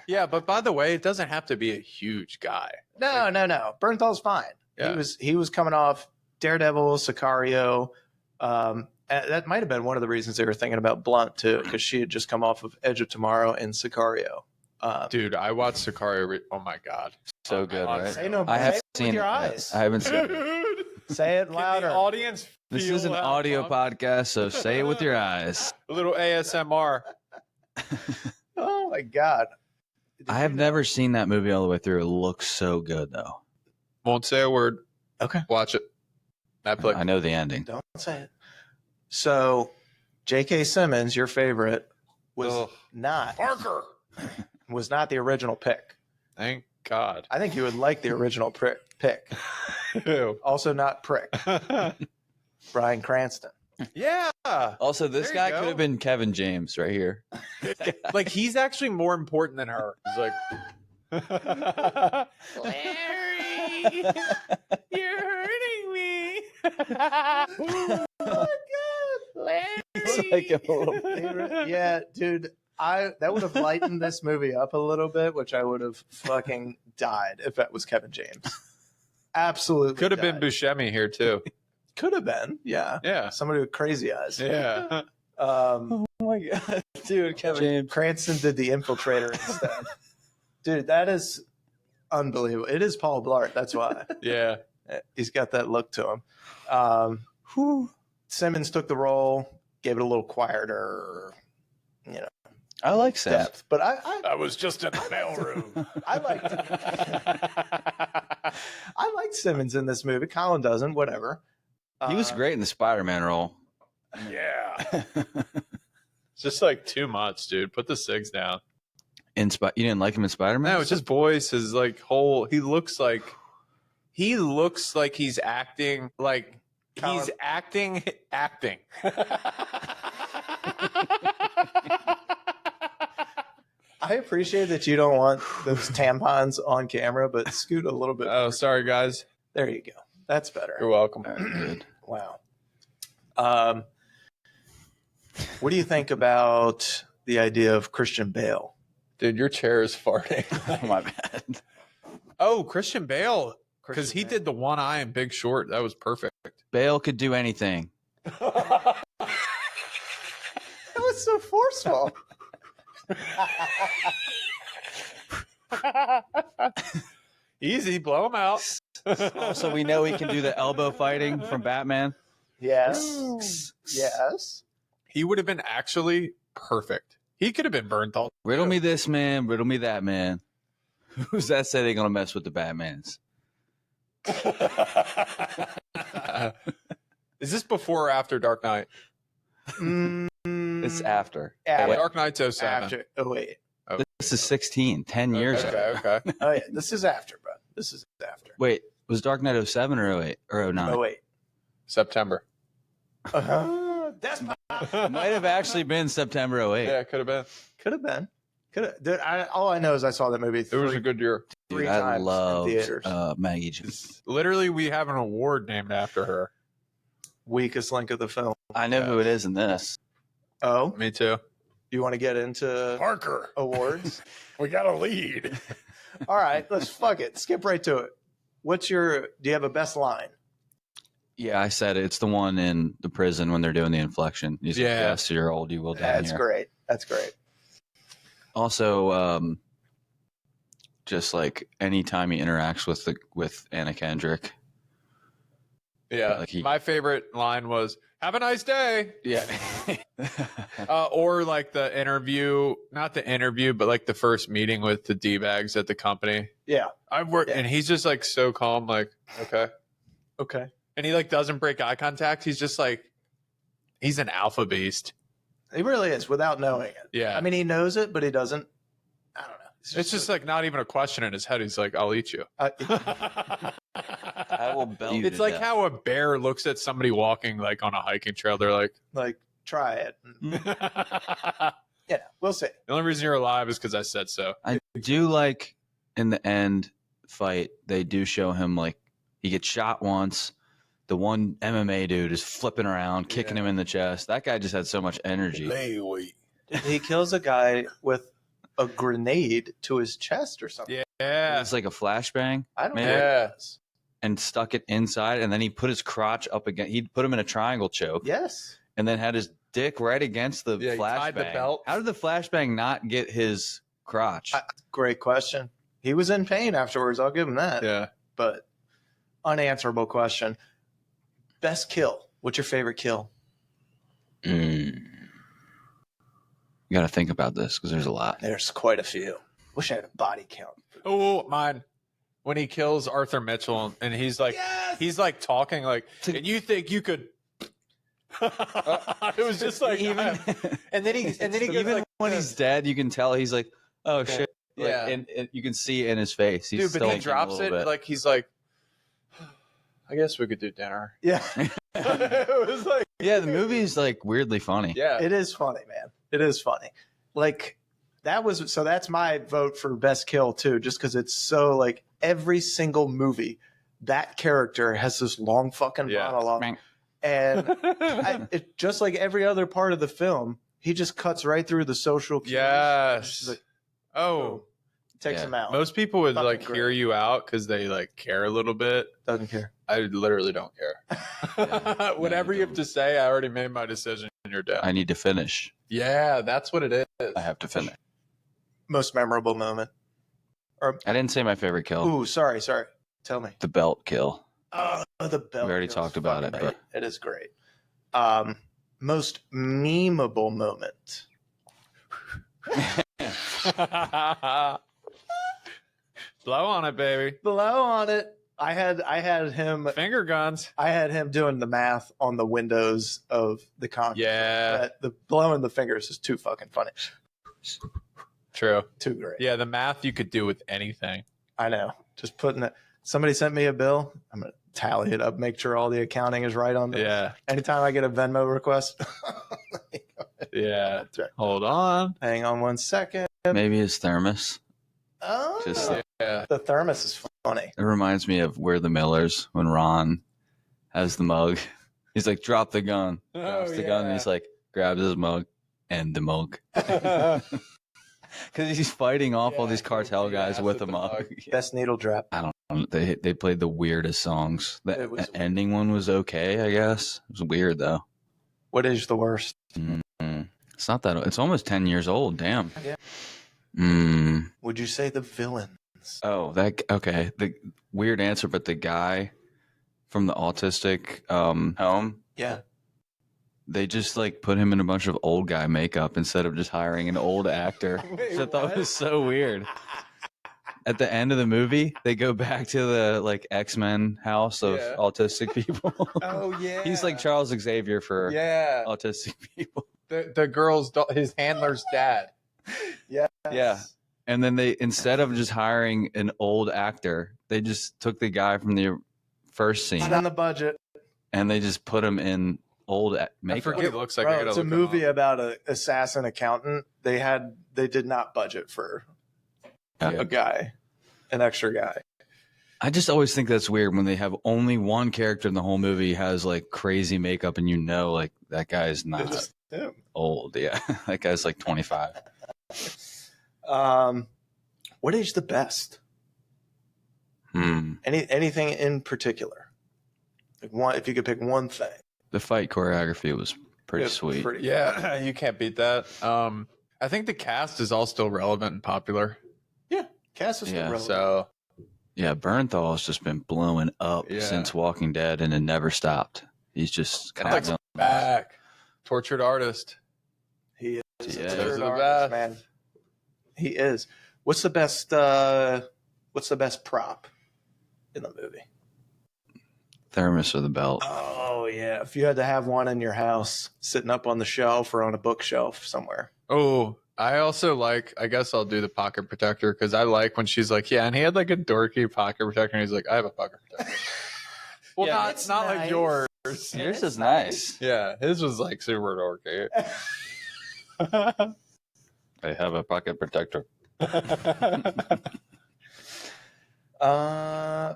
Yeah, but by the way, it doesn't have to be a huge guy. No. Bernthal's fine. Yeah. He was coming off Daredevil, Sicario. That might have been one of the reasons they were thinking about Blunt too, because she had just come off of Edge of Tomorrow and Sicario. Dude, I watched Sicario. Oh my God. So good, God. right? Say no. I say have it with seen your it. eyes. I haven't seen it. Dude. Say it Can louder. the audience This feel is an that audio pump? podcast, so say it with your eyes. A little ASMR. Oh my God. I have never seen that movie all the way through. It looks so good, though. Won't say a word. Okay. Watch it. Netflix. I know the ending. Don't say it. So, J.K. Simmons, your favorite, was Ugh. not Parker. the original pick. Thank God. I think you would like the original pick. Ew. Also, not prick. Bryan Cranston. Yeah. Also, this There you guy go. could have been Kevin James right here. Like, he's actually more important than her. He's like, Larry, you're hurting me. Oh my God, Larry. He's like a little- Yeah, dude. That would have lightened this movie up a little bit, which I would have fucking died if that was Kevin James. Absolutely. Could have been died. Buscemi here too. Could have been, yeah. Yeah. Somebody with crazy eyes. Yeah. Oh my God, dude, Kevin James. Cranston did the infiltrator instead. Dude, that is unbelievable. It is Paul Blart. That's why. Yeah. He's got that look to him. Simmons took the role, gave it a little quieter, I like Sam. depth. But I I was just in the mailroom. I liked Simmons in this movie. Colin doesn't, whatever. He was great in the Spider-Man role. Yeah. It's just like too much, dude. Put the cigs down. You didn't like him in Spider-Man? No, it's just voice. His like whole. He looks like he's acting like Colin. he's acting. I appreciate that you don't want those tampons on camera, but scoot a little bit. Oh, sorry, guys. There you go. That's better. You're welcome. good. Wow. What do you think about the idea of Christian Bale? Dude, your chair is farting. Oh, my bad. Oh, Christian Bale. Because Christian he Bale. did the one eye in Big Short. That was perfect. Bale could do anything. That was so forceful. Easy, blow him out. Also, we know he can do the elbow fighting from Batman. Yes. Yes. He would have been actually perfect. He could have been Bernthal. Riddle me this, man. Riddle me that, man. Who's that say they're going to mess with the Batmans? Is this before or after Dark Knight? It's after. After. Dark Knight's 07. After. Oh, wait. Oh, This is 16, 10 years ago. Okay. Oh, yeah. This is after, bro. This is after. Wait, was Dark Knight 07 or 08 or 09? Oh, wait. September. That's Might have actually been September 08. Yeah, it could have been. Could have been. Dude, all I know is I saw that movie It was a good year. Dude, three I times love in theaters. Maggie Jones. Literally, we have an award named after her. Weakest link of the film. I know who it is in this. Oh, Me too. you want to get into Parker. awards? We got a lead. All right, let's fuck it. Skip right to it. Do you have a best line? Yeah, I said it. It's the one in the prison when they're doing the inflection. He's like, Yeah. yes, you're old, you will die That's here. great. That's great. Also, just like anytime he interacts with Anna Kendrick. Yeah. Like My favorite line was, "Have a nice day." Yeah. Or like the interview, not the interview, but like the first meeting with the D-bags at the company. Yeah. I've worked, Yeah. and he's just like so calm, like, okay. Okay. And he like doesn't break eye contact. He's just like, he's an alpha beast. He really is without knowing it. Yeah. I mean, he knows it, but he doesn't. I don't know. It's just like not even a question in his head. He's like, I'll eat you. I will belt you It's to like death. how a bear looks at somebody walking like on a hiking trail. They're like, like, try it. the Yeah, we'll see. only reason you're alive is because I said so. I do like in the end fight, they do show him like he gets shot once. The one MMA dude is flipping around, kicking him in the chest. That guy just had so much energy. He kills a guy with a grenade to his chest or something. Yeah. It's like a flashbang I don't know. Maybe. What Yeah. it is. and stuck it inside, and then he put his crotch up against. He put him in a triangle choke, Yes. and then had his dick right against the Yeah, he flashbang. tied the belt. How did the flashbang not get his crotch? Great question. He was in pain afterwards. I'll give him that. Yeah. But unanswerable question. Best kill. What's your favorite kill? You got to think about this because there's a lot. There's quite a few. Wish I had a body count. Oh, mine. When he kills Arthur Mitchell and he's like, he's like talking like, and you think you could. It was just like, Even- And then he goes Even like, when he's dead, you can tell he's like, "Oh shit!" Like, Yeah. and you can see it in his face. He's dude, still but he thinking a drops little it bit. like he's like, I guess we could do dinner. yeah. It was like, Yeah, the movie's like weirdly funny. yeah. It is funny, man. It is funny. Like that's my vote for best kill too, just because it's so like every single movie, that character has this long fucking Yeah. monologue, and it just like every other part of the film, he just cuts right through the social cues. Yes. Just like, Oh, takes Yeah. him out. most people would Fucking like great. hear you out because they like care a little bit. Doesn't care. I literally don't care. Whatever you have to say, I already made my decision. And you're dead. I need to finish. Yeah, that's what it is. I have to finish. Most memorable moment. I didn't say my favorite kill. Ooh, sorry. Tell me. The belt kill. Oh, the belt. We already kill's talked about fucking it, great. It is great. Most memeable moment. Blow on it, baby. Below on it, I had him. Finger guns. I had him doing the math on the windows of the con. Yeah. The blowing the fingers is too fucking funny. True. Too great. Yeah, the math you could do with anything. I know. Just putting it. Somebody sent me a bill. I'm gonna tally it up, make sure all the accounting is right on this. Yeah. Anytime I get a Venmo request, Yeah. That's right. Hold on. Hang on one second. Maybe his thermos. Oh, Just- Yeah. the thermos is funny. It reminds me of We're the Millers when Ron has the mug. He's like, drop the gun. Drops the gun, and he's like, grabs his mug and the mug. Because he's fighting off all Yeah, these cartel yeah, guys with with a the mug. mug. Best needle drop. I don't know. They played the weirdest songs. It The was- ending one was okay, I guess. It was weird, though. What is the worst? It's not that. It's almost 10 years old. Damn. Yeah. Mm, Would you say the villains? Oh, okay. The weird answer, but the guy from the autistic home, Yeah. they just like put him in a bunch of old guy makeup instead of just hiring an old actor. Which I thought was so weird. At the end of the movie, they go back to the like X-Men house of autistic people. Oh yeah. He's like Charles Xavier for autistic people. The girl's his handler's dad. Yes. Yeah. And then they, instead of just hiring an old actor, they just took the guy from the first scene Not on the budget. and they just put him in old makeup. I forget what it looks like. Bro, it's a movie about an assassin accountant. They did not budget for a guy, an extra guy. I just always think that's weird when they have only one character in the whole movie has like crazy makeup and like that guy's not old. Yeah. That guy's like 25. What age the best? Anything in particular? Like one, if you could pick one thing. The fight choreography was pretty sweet. Yeah, you can't beat that. I think the cast is all still relevant and popular. Yeah, cast is still relevant. So yeah, Bernthal has just been blowing up since Walking Dead, and it never stopped. He's just constantly back. Tortured artist. He is. Yeah. Tortured artist, man. He is. What's the best prop in the movie? Thermos or the belt. Oh yeah, if you had to have one in your house, sitting up on the shelf or on a bookshelf somewhere. Oh, I also like. I guess I'll do the pocket protector because I like when she's like, yeah, and he had like a dorky pocket protector, and he's like, I have a pocket protector. Well, Yeah, not nice. Like yours. Yours is nice. Yeah, his was like super dorky. I have a pocket protector.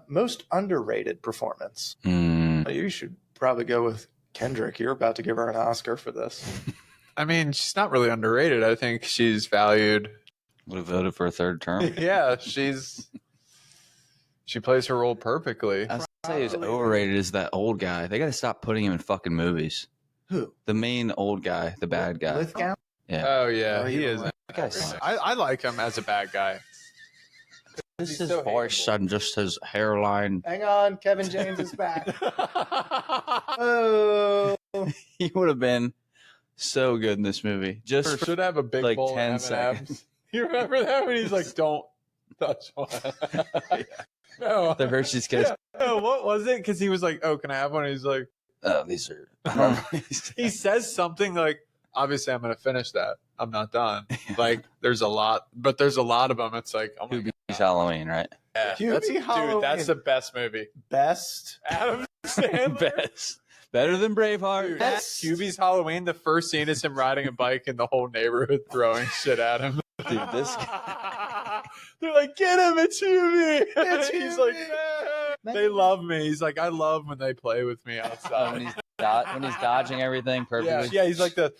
Most underrated performance. You should probably go with Kendrick. You're about to give her an Oscar for this. I mean, she's not really underrated. I think she's valued. Would have voted for a third term. Yeah, she plays her role perfectly. I'd say he's overrated is that old guy. They got to stop putting him in fucking movies. Who? The main old guy, the bad guy. Lithgow? Yeah. Oh yeah, he is. That guy sucks. I like him as a bad guy. Just his voice and just his hairline. Hang on, Kevin James is back. Oh, He would have been so good in this movie. Just for should have a big like bowl 10 of seconds. M&Ms. You remember that when he's like, "Don't touch one." No, the Hershey's Kiss. no, what was it? Because he was like, "Oh, can I have one?" He's like, Oh, these are. he says something like, "Obviously, I'm going to finish that. I'm not done." Like, there's a lot, but there's a lot of them. It's like, oh my Hubie's god, Halloween, right? yeah, Hubie Halloween. dude, that's the best movie. best. Adam Sandler. Best. Better than Braveheart. Dude, Hubie's Halloween. The first scene is him riding a bike and the whole neighborhood throwing shit at him. Dude, this guy. They're like, get him, it's Hubie. It's He's Hubie. like, they love me. He's like, I love when they play with me outside. when he's dodging everything perfectly. Yeah, he's like the.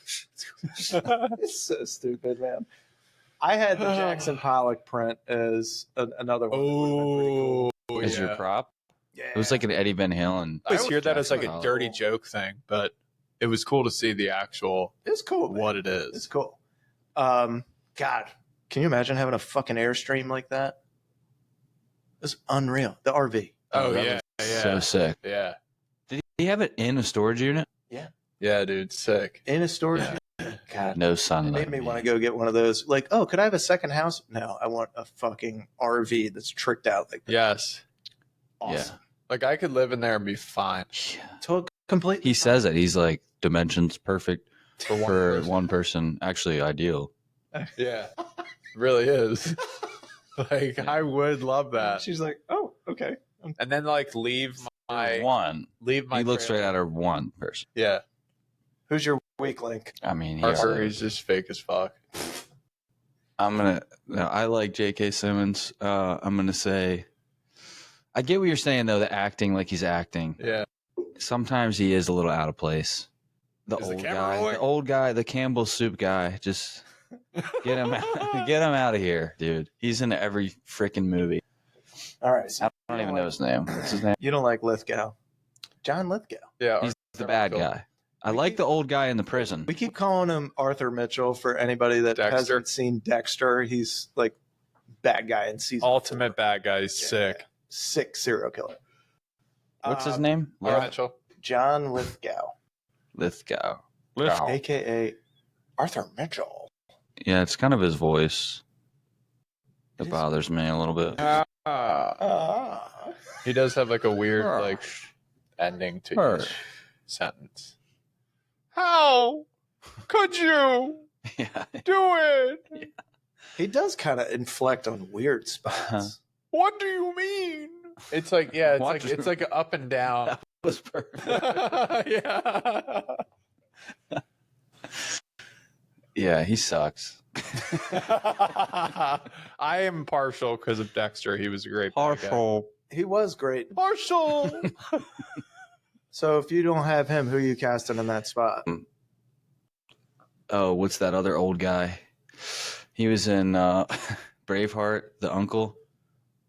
It's so stupid, man. I had the Jackson Pollock print as another one. Oh, As your yeah. prop. Yeah. It was like an Eddie Van Halen. I always hear that as like a Jackson dirty joke thing, but it was cool to see the actual It's cool. Man. what it is. It's cool. God, can you imagine having a fucking Airstream like that? It's unreal. The RV. Oh that yeah, yeah, So sick. yeah, Did he have it in a storage unit? yeah, dude, sick. In a storage. Yeah. God, No it sunlight. made me want to go get one of those. Like, oh, could I have a second house? No, I want a fucking RV that's tricked out like that. Yes, Awesome. like I could live in there and be fine. Complete. He says it. He's like, dimensions perfect for person. one person. Actually, ideal. Yeah, really is. Like I would love that. She's like, oh, okay. And then like leave my He looks trailer. right at her one person. Yeah, Who's your weak link? I mean, Parker is just fake as fuck. I like J.K. Simmons. I'm going to say, I get what you're saying, though, the acting like he's acting. Yeah, Sometimes he is a little out of place. The Is the old camera guy, rolling? the old guy, the Campbell soup guy, just get him out of here, dude. He's in every freaking movie. All right. So I don't even know his name. What's his name? you don't like Lithgow. John Lithgow. yeah. He's the bad guy. I like the old guy in the prison. We keep calling him Arthur Mitchell for anybody that Dexter. hasn't seen Dexter. He's like bad guy in season Ultimate 4. bad guy. He's Yeah. sick. Sick serial killer. What's his name? Mitchell. John Lithgow, Lithgow. a.k.a. Arthur Mitchell. Yeah, it's kind of his voice It that is- bothers me a little bit. He does have like a weird like ending to each sentence. How could you Yeah. do it? He does kind of inflect on weird spots. What do you mean? It's like it's like an up and down. That was perfect. Yeah. Yeah, he sucks. I am partial because of Dexter. He was a great bad guy. He was great. Partial. So if you don't have him, who are you casting in that spot? Oh, what's that other old guy? He was in Braveheart, the Uncle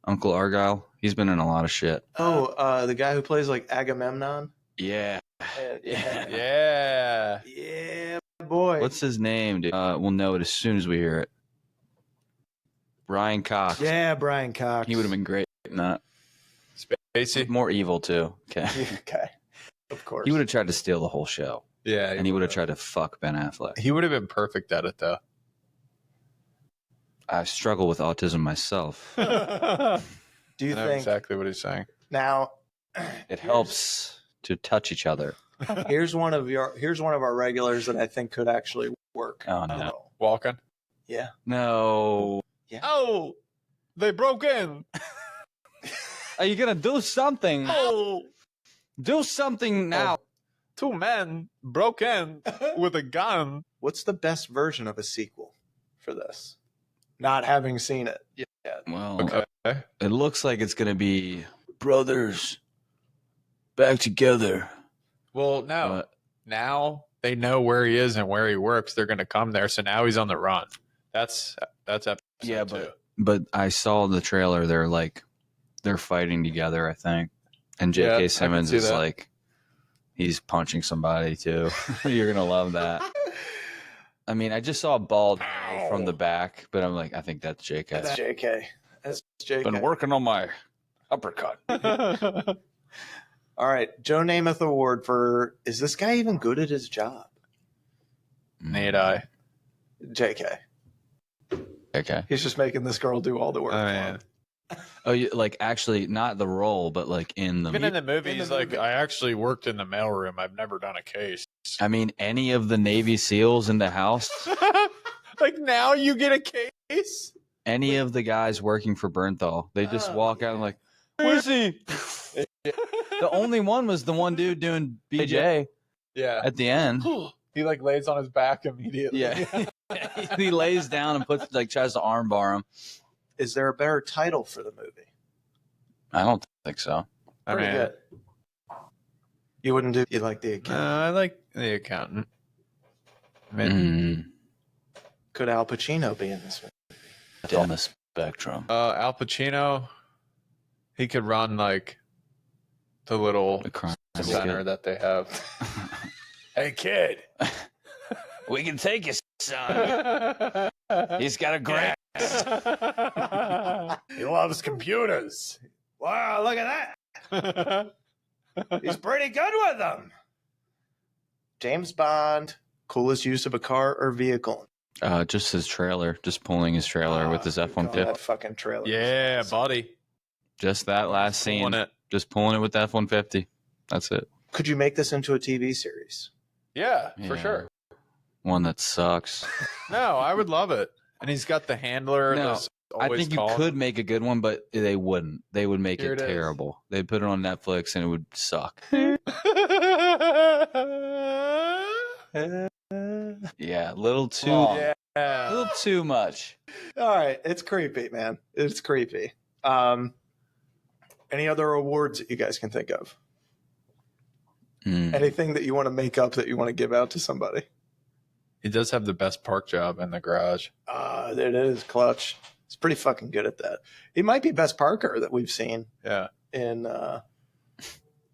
Argyle. He's been in a lot of shit. Oh, the guy who plays like Agamemnon. Yeah. Yeah. Yeah, boy. What's his name, dude? We'll know it as soon as we hear it. Brian Cox. Yeah, Brian Cox. He would have been great in that. Spacey. More evil, too. Okay. Okay, of course. He would have tried to steal the whole show. Yeah. And he would have tried to fuck Ben Affleck. He would have been perfect at it though. I struggle with autism myself. Do you I know think exactly what he's saying. now? It helps to touch each other. Here's one of our regulars that I think could actually work. Oh, no. Walking. Yeah. No. Oh, they broke in. Are you going to do something? Oh, Do something now. two men broke in with a gun. What's the best version of a sequel for this? Not having seen it yet. Well, Okay. it looks like it's going to be brothers back together. Well, no. But- Now they know where he is and where he works. They're going to come there. So now he's on the run. That's episode Yeah, 2. but I saw the trailer. They're fighting together, I think. And Yeah, I J.K. can Simmons see is that. like, he's punching somebody too. You're going to love that. I mean, I just saw a bald from the back, but I'm like, I think that's J.K. That's JK. That's JK. Been working on my uppercut. All right, Joe Namath Award for, is this guy even good at his job? Need I? JK. Okay. He's just making this girl do all the work. Oh, for man. him. Oh, you, like actually not the role, but like in the. Even in the movie, In the he's like, movie. I actually worked in the mailroom. I've never done a case. I mean, any of the Navy SEALs in the house, Like now you get a case? any of the guys working for Bernthal, they just Oh, walk out and like, where's he? The only one was the one dude doing BJ Yeah. at the end. He like lays on his back immediately. Yeah, he lays down and puts like tries to armbar him. Is there a better title for the movie? I don't think so. I Pretty mean, good. You wouldn't do, you like the account? I like the accountant. I mean, Could Al Pacino be in this movie? It's on the spectrum. Al Pacino, he could run like the little The crime center syndicate. that they have. Hey kid, We can take you, son. He's got a great. he loves computers. Wow, look at that. He's pretty good with them. James Bond, coolest use of a car or vehicle? Just his trailer, just pulling his trailer with his Oh, F-150. that fucking trailer. Yeah, buddy. Just that last scene. Pulling it. Just pulling it with the F-150. That's it. Could you make this into a TV series? Yeah, for Yeah. sure. One that sucks. No, I would love it. And he's got the handler. No, that's I always think you calling. could make a good one, but they wouldn't. They would make Here it it is. terrible. They'd put it on Netflix and it would suck. Yeah, a little too, Yeah. a little too much. All right, it's creepy, man. It's creepy. Any other awards that you guys can think of? Mm. Anything that you want to make up that you want to give out to somebody? He does have the best park job in the garage. There it is, Clutch. He's pretty fucking good at that. He might be best parker that we've seen Yeah. in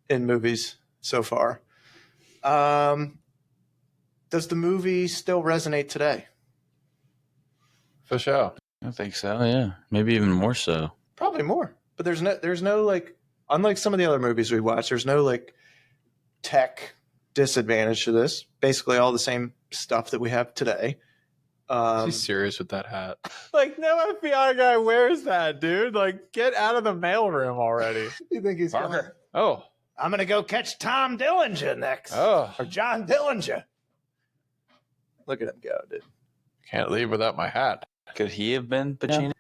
movies so far. Does the movie still resonate today? For sure. I think so. Yeah, maybe even more so. Probably more. But there's no like, unlike some of the other movies we watch, there's no like tech disadvantage to this. Basically all the same stuff that we have today. He's serious with that hat. Like, no FBI guy wears that, dude. Like, get out of the mailroom already. You think he's Parker. Oh. I'm gonna go catch Tom Dillinger next. Oh. Or John Dillinger. Look at him go, dude. Can't leave without my hat. Could he have been Pacino?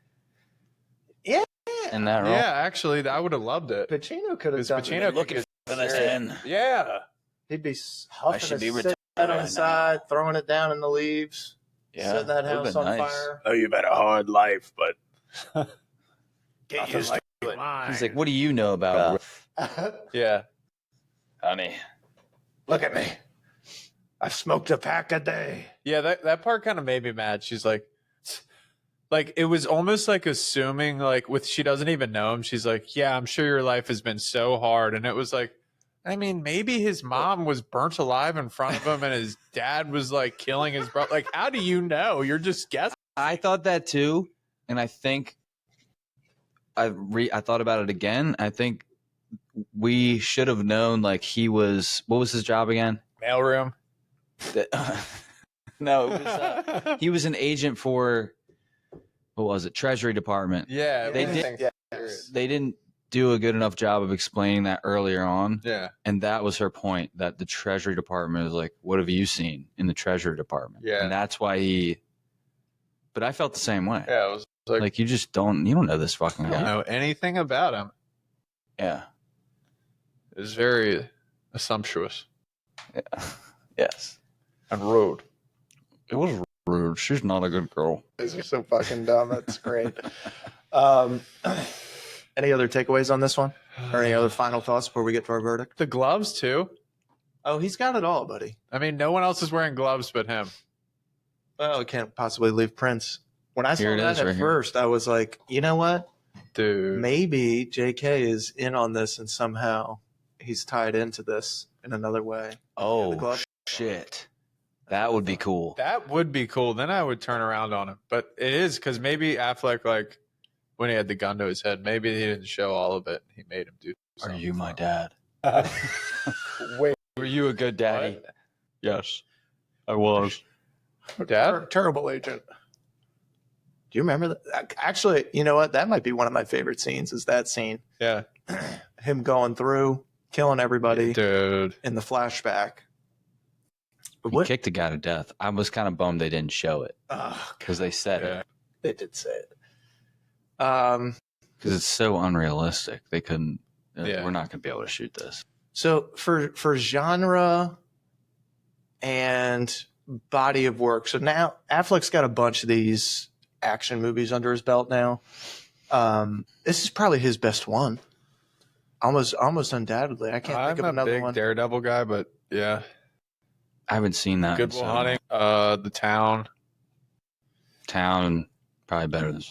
Yeah. In that role? Yeah, actually, I would have loved it. Pacino could have done Pacino it. Looking for this in. Yeah. He'd be huffing should be a retired cigarette on the now. side, throwing it down in the leaves, Yeah, setting that would've house been on nice. fire. Oh, you've had a hard life, but Get used to it. He's like, what do you know about yeah. honey? Look at me. I've smoked a pack a day. Yeah, that part kind of made me mad. She's like it was almost like assuming like she doesn't even know him. She's like, yeah, I'm sure your life has been so hard. And it was like, I mean, maybe his mom was burnt alive in front of him and his dad was like killing his brother. Like, how do you know? You're just guessing. I thought that too, and I think I thought about it again. I think we should have known like he was. What was his job again? Mailroom. No, it was, he was an agent for what was it? Treasury Department. Yeah, They everything- did- They didn't do a good enough job of explaining that earlier on. Yeah, And that was her point, that the Treasury Department is like, what have you seen in the Treasury Department? Yeah. And that's why he. But I felt the same way. yeah. It was like, Like you don't know this fucking I don't guy. know anything about him. Yeah. It was very assumptuous Yes. and rude. It was rude. She's not a good girl. These are so fucking dumb. That's great. Any other takeaways on this one? Or any other final thoughts before we get to our verdict? The gloves too. Oh, he's got it all, buddy. I mean, no one else is wearing gloves but him. Well, we can't possibly leave prints. When I saw Here it that is at right here. first, I was like, you know what? Dude. Maybe JK is in on this and somehow he's tied into this in another way. The Oh, glove? shit. That would be cool. That would be cool. Then I would turn around on him. But it is because maybe Affleck, like when he had the gun to his head, maybe he didn't show all of it. He made him do. Are you my dad? Wait, Were you a good daddy? what? Yes, I was. Dad? Terrible agent. Do you remember that? Actually, you know what? That might be one of my favorite scenes is that scene. Yeah. Him going through, killing everybody Dude. in the flashback. He kicked the guy to death. I was kind of bummed they didn't show it Oh, because they said Yeah. it. they did say it. Because it's so unrealistic. They couldn't. Yeah. We're not going to be able to shoot this. So for genre and body of work, so now Affleck's got a bunch of these action movies under his belt now. This is probably his best one. Almost undoubtedly. I can't think of I'm a another big one. Daredevil guy, but yeah. I haven't seen that. Good in Will so Hunting. long. The Town. Town, probably better than.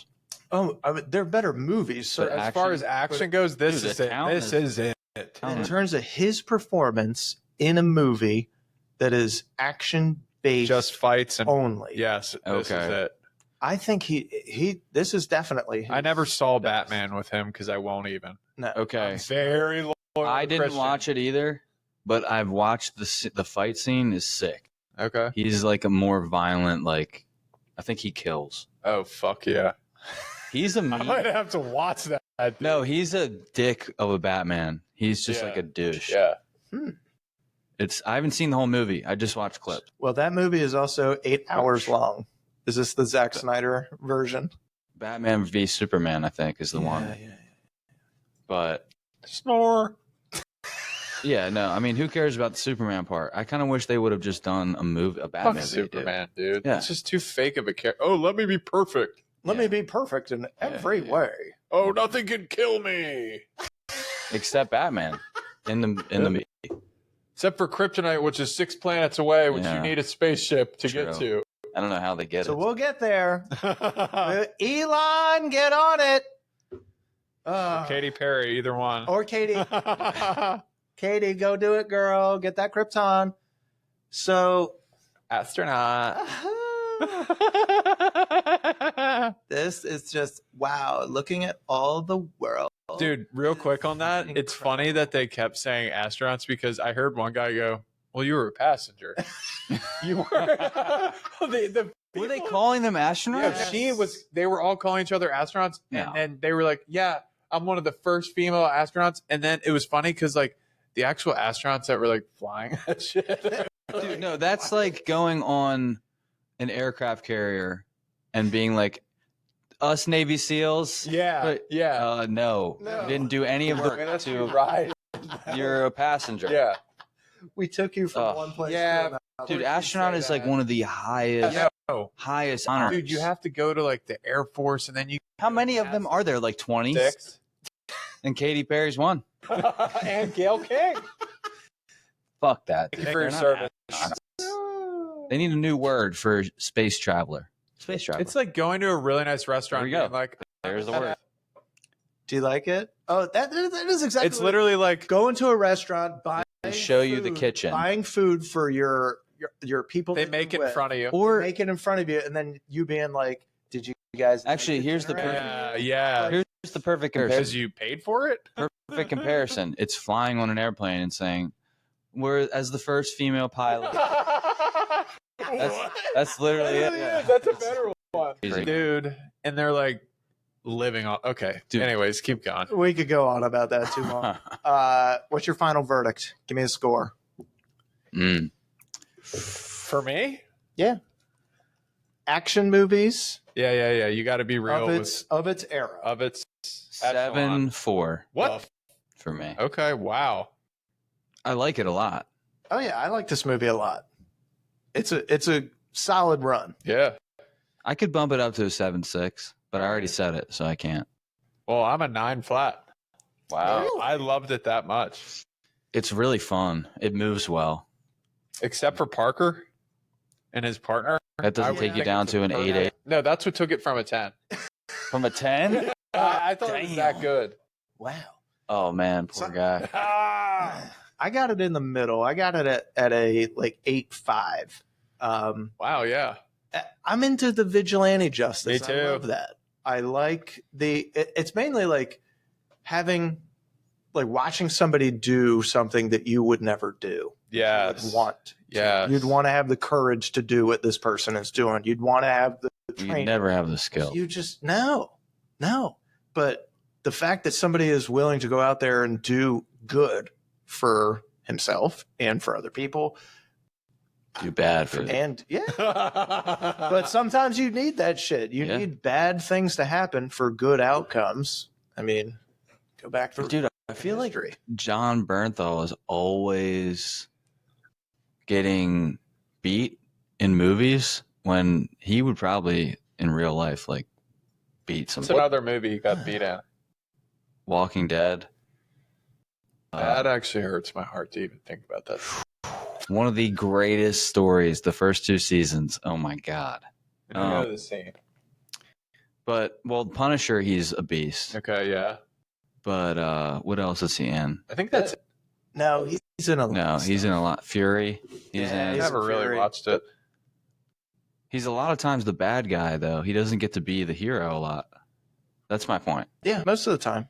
Oh, they're better movies. So But As far as action goes, this Dude, is The it. Town This is it. Town in is- terms of his performance in a movie that is action based Just fights and only, yes, this is Okay. it. I think he this is definitely. I never saw best. Batman with him because I won't even. No. Okay. Very loyal. I didn't Christian. watch it either, but I've watched the fight scene is sick. Okay. He's like a more violent, like I think he kills. Oh fuck yeah! He's a I might have to watch that. dude. no, he's a dick of a Batman. He's just Yeah. like a douche. Yeah. I haven't seen the whole movie. I just watched clips. Well, that movie is also 8 hours long. Is this the Zack Snyder version? Batman v Superman, I think, is the one. Yeah. But Snore. yeah, no, I mean, who cares about the Superman part? I kind of wish they would have just done a Batman Fuck movie, Superman, dude. Yeah. It's just too fake of a character. Oh, let me be perfect. Let me be perfect in every yeah. way. Oh, nothing can kill me. except Batman in the movie. Except for Kryptonite, which is 6 planets away, which Yeah. you need a spaceship to get True. to. I don't know how they get So it. we'll get there. Elon, get on it. Katy Perry, either one. Or Katie. Katie, go do it, girl. Get that Krypton. So, Astronaut. This is just wow. Looking at all the world. Dude, real quick on that, it's Incredible. funny that they kept saying astronauts because I heard one guy go, "Well, you were a passenger." You were. Were they calling them astronauts? Yeah, she was. They were all calling each other astronauts, and No. then they were like, "Yeah, I'm one of the first female astronauts." And then it was funny because like the actual astronauts that were like flying that shit. Dude, no, that's like going on an aircraft carrier and being like, us Navy SEALs. Yeah, But, yeah. no, No. you didn't do any of the That's to. right. You're a passenger. Yeah, We took you from Ugh. one place Yeah, to another. Dude, You astronaut say is like that. one of the highest no, honors. dude, you have to go to like the Air Force, and then you How many of them are there? Like 20? 6 And Katy Perry's one. and Gail King. Fuck that. Thank you for your They're service. not astronauts. They need a new word for space traveler. Space traveler. It's like going to a really nice restaurant. There we go. And like, There's the word. Do you like it? Oh, that is exactly. it's literally like going to a restaurant, buying They show you the food, kitchen. buying food for your people. they that make you're it in with. front of you. Or Make it in front of you, and then you being like, "Did you guys?" Actually, here's the perfect- Yeah. here's the perfect comparison. Because you paid for it. Perfect comparison. It's flying on an airplane and saying, "We're as the first female pilot." That's literally it. Yeah. That's a better one, Crazy. dude. And they're like living on. Okay. Dude. Anyways, keep going. We could go on about that too long. What's your final verdict? Give me a score. Mm. For me? Action movies Yeah. You got to be real. of its era. Of its echelon. 7-4 What? for me. Okay. Wow. I like it a lot. Oh yeah, I like this movie a lot. It's a solid run. Yeah. I could bump it up to a 7-6, but I already said it, so I can't. Well, I'm a 9 flat. Wow. Really? I loved it that much. It's really fun. It moves well. Except for Parker and his partner. That I doesn't would take you think down it's to a an perfect- 8-8. No, that's what took it from a 10. From a 10? I thought it was that good. Wow. Oh, man, poor guy. I got it in the middle. I got it at a like 8.5. Wow, yeah. I'm into the vigilante justice. Me too. I love that. I like it's mainly like watching somebody do something that you would never do. Yeah. You would want. Yeah. You'd want to have the courage to do what this person is doing. You'd want to have the You training. never have the skill. You just no. But the fact that somebody is willing to go out there and do good for himself and for other people, Do bad for and but sometimes you need that shit. You Yeah. need bad things to happen for good outcomes. I mean, go back to Dude, I feel like history. John Bernthal is always getting beat in movies when he would probably in real life like beat some It's another movie you got beat in. Walking Dead. That actually hurts my heart to even think about that. One of the greatest stories, the first 2 seasons. Oh my god. I know the scene. But well, Punisher, he's a beast. Okay, yeah. But what else is he in? I think that's it. No, he's in a No, he's in a lot. Fury. He's Yeah, I in. he's never really Fury. watched it. He's a lot of times the bad guy though. He doesn't get to be the hero a lot. That's my point. Yeah, most of the time.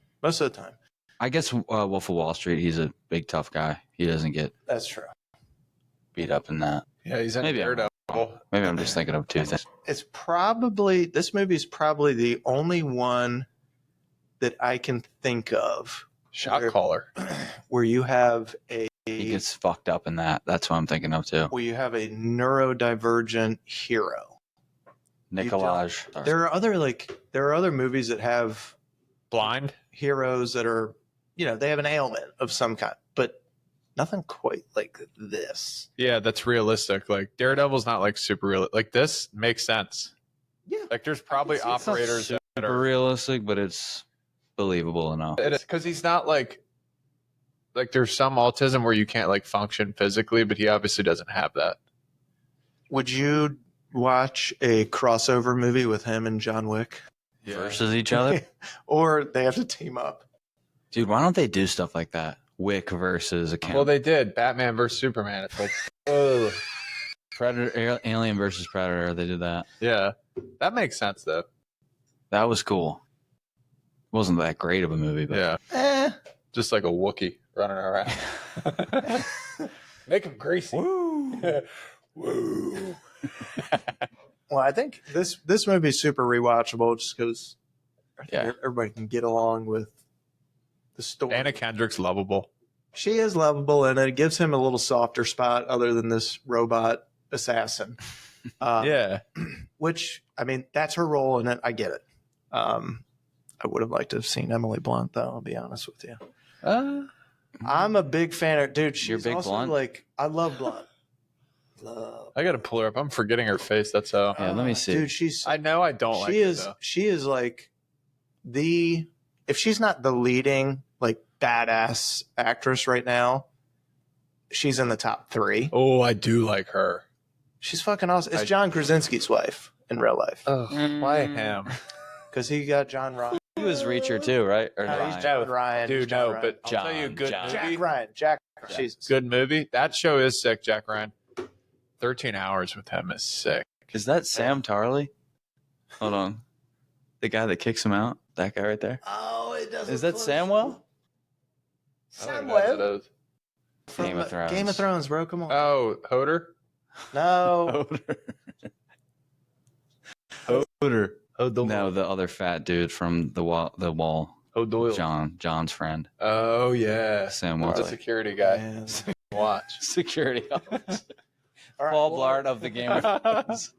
I guess Wolf of Wall Street. He's a big tough guy. He doesn't get That's true. beat up in that. Yeah, he's in Maybe I'm Daredevil. Maybe I'm just thinking of 2 things. This movie's probably the only one that I can think of Shot Where- caller. where you have He gets fucked up in that. That's what I'm thinking of too. a neurodivergent hero. Nicolaj. There are other movies that have Blind. heroes that are, they have an ailment of some kind, but nothing quite like this. Yeah, that's realistic. Like Daredevil's not like super real. Like this makes sense. Yeah. Like there's probably It's not operators that Super are realistic, but it's believable enough. it is because he's not like there's some autism where you can't like function physically, but he obviously doesn't have that. Would you watch a crossover movie with him and John Wick? Versus each other. Or they have to team up? Dude, why don't they do stuff like that? Wick versus a Well, they did Batman versus Superman. It's like, oh, Predator, Alien versus Predator. They did that. Yeah, that makes sense though. That was cool. Wasn't that great of a movie, but Yeah, just like a Wookiee running around. Make him greasy. Woo! Woo! Well, I think this movie is super rewatchable just because Yeah. everybody can get along with the story. Anna Kendrick's lovable. She is lovable, and it gives him a little softer spot other than this robot assassin. Yeah. Which, I mean, that's her role in it. I get it. I would have liked to have seen Emily Blunt, though, I'll be honest with you. I'm a big fan of, dude, she's You're big also Blunt? like, I love Blunt. Love. I gotta pull her up. I'm forgetting her face. That's how. Yeah, let me see. Dude, she's I know I don't like she her, is though. she is like if she's not the leading like badass actress right now, she's in the top 3. Oh, I do like her. She's fucking awesome. It's John Krasinski's wife in real life Oh, why him? because he got John Ryan. He was Reacher too, right? Or No, not? he's John Ryan. Dude, He's John no, Ryan. but I'll tell you a good John. movie. Jack Ryan. Jack Ryan. Jesus. Good movie. That show is sick, Jack Ryan. 13 Hours with him is sick. Is that Sam Tarley? Hold on. The guy that kicks him out? That guy right there? Oh, it doesn't. Is that close. Samwell? Samwell? From Game of Thrones. Game of Thrones, bro. Come on. Oh, Hoder? No. Hoder. Oh, No, the other fat dude from the wall. O'Doyle. John's friend. Oh, yeah. Sam The Tarley. security guy. Man. Watch. Security officer. All right, Paul well- Blart of the Game of Thrones.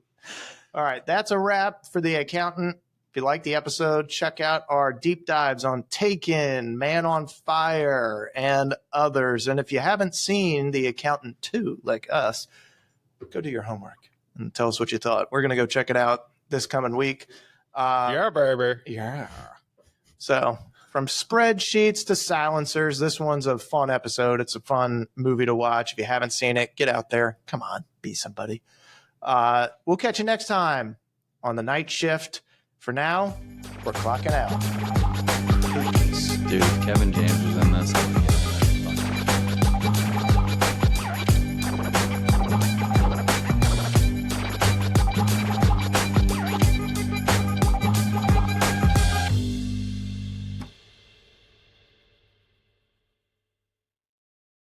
All right, that's a wrap for The Accountant. If you like the episode, check out our deep dives on Taken, Man on Fire, and others. And if you haven't seen The Accountant 2, like us, go do your homework and tell us what you thought. We're going to go check it out this coming week. Yeah, baby. Yeah. So, from spreadsheets to silencers, this one's a fun episode. It's a fun movie to watch. If you haven't seen it, get out there. Come on, be somebody. We'll catch you next time on the Night Shift. For now, we're clocking out. Peace. Dude, Kevin James was in this.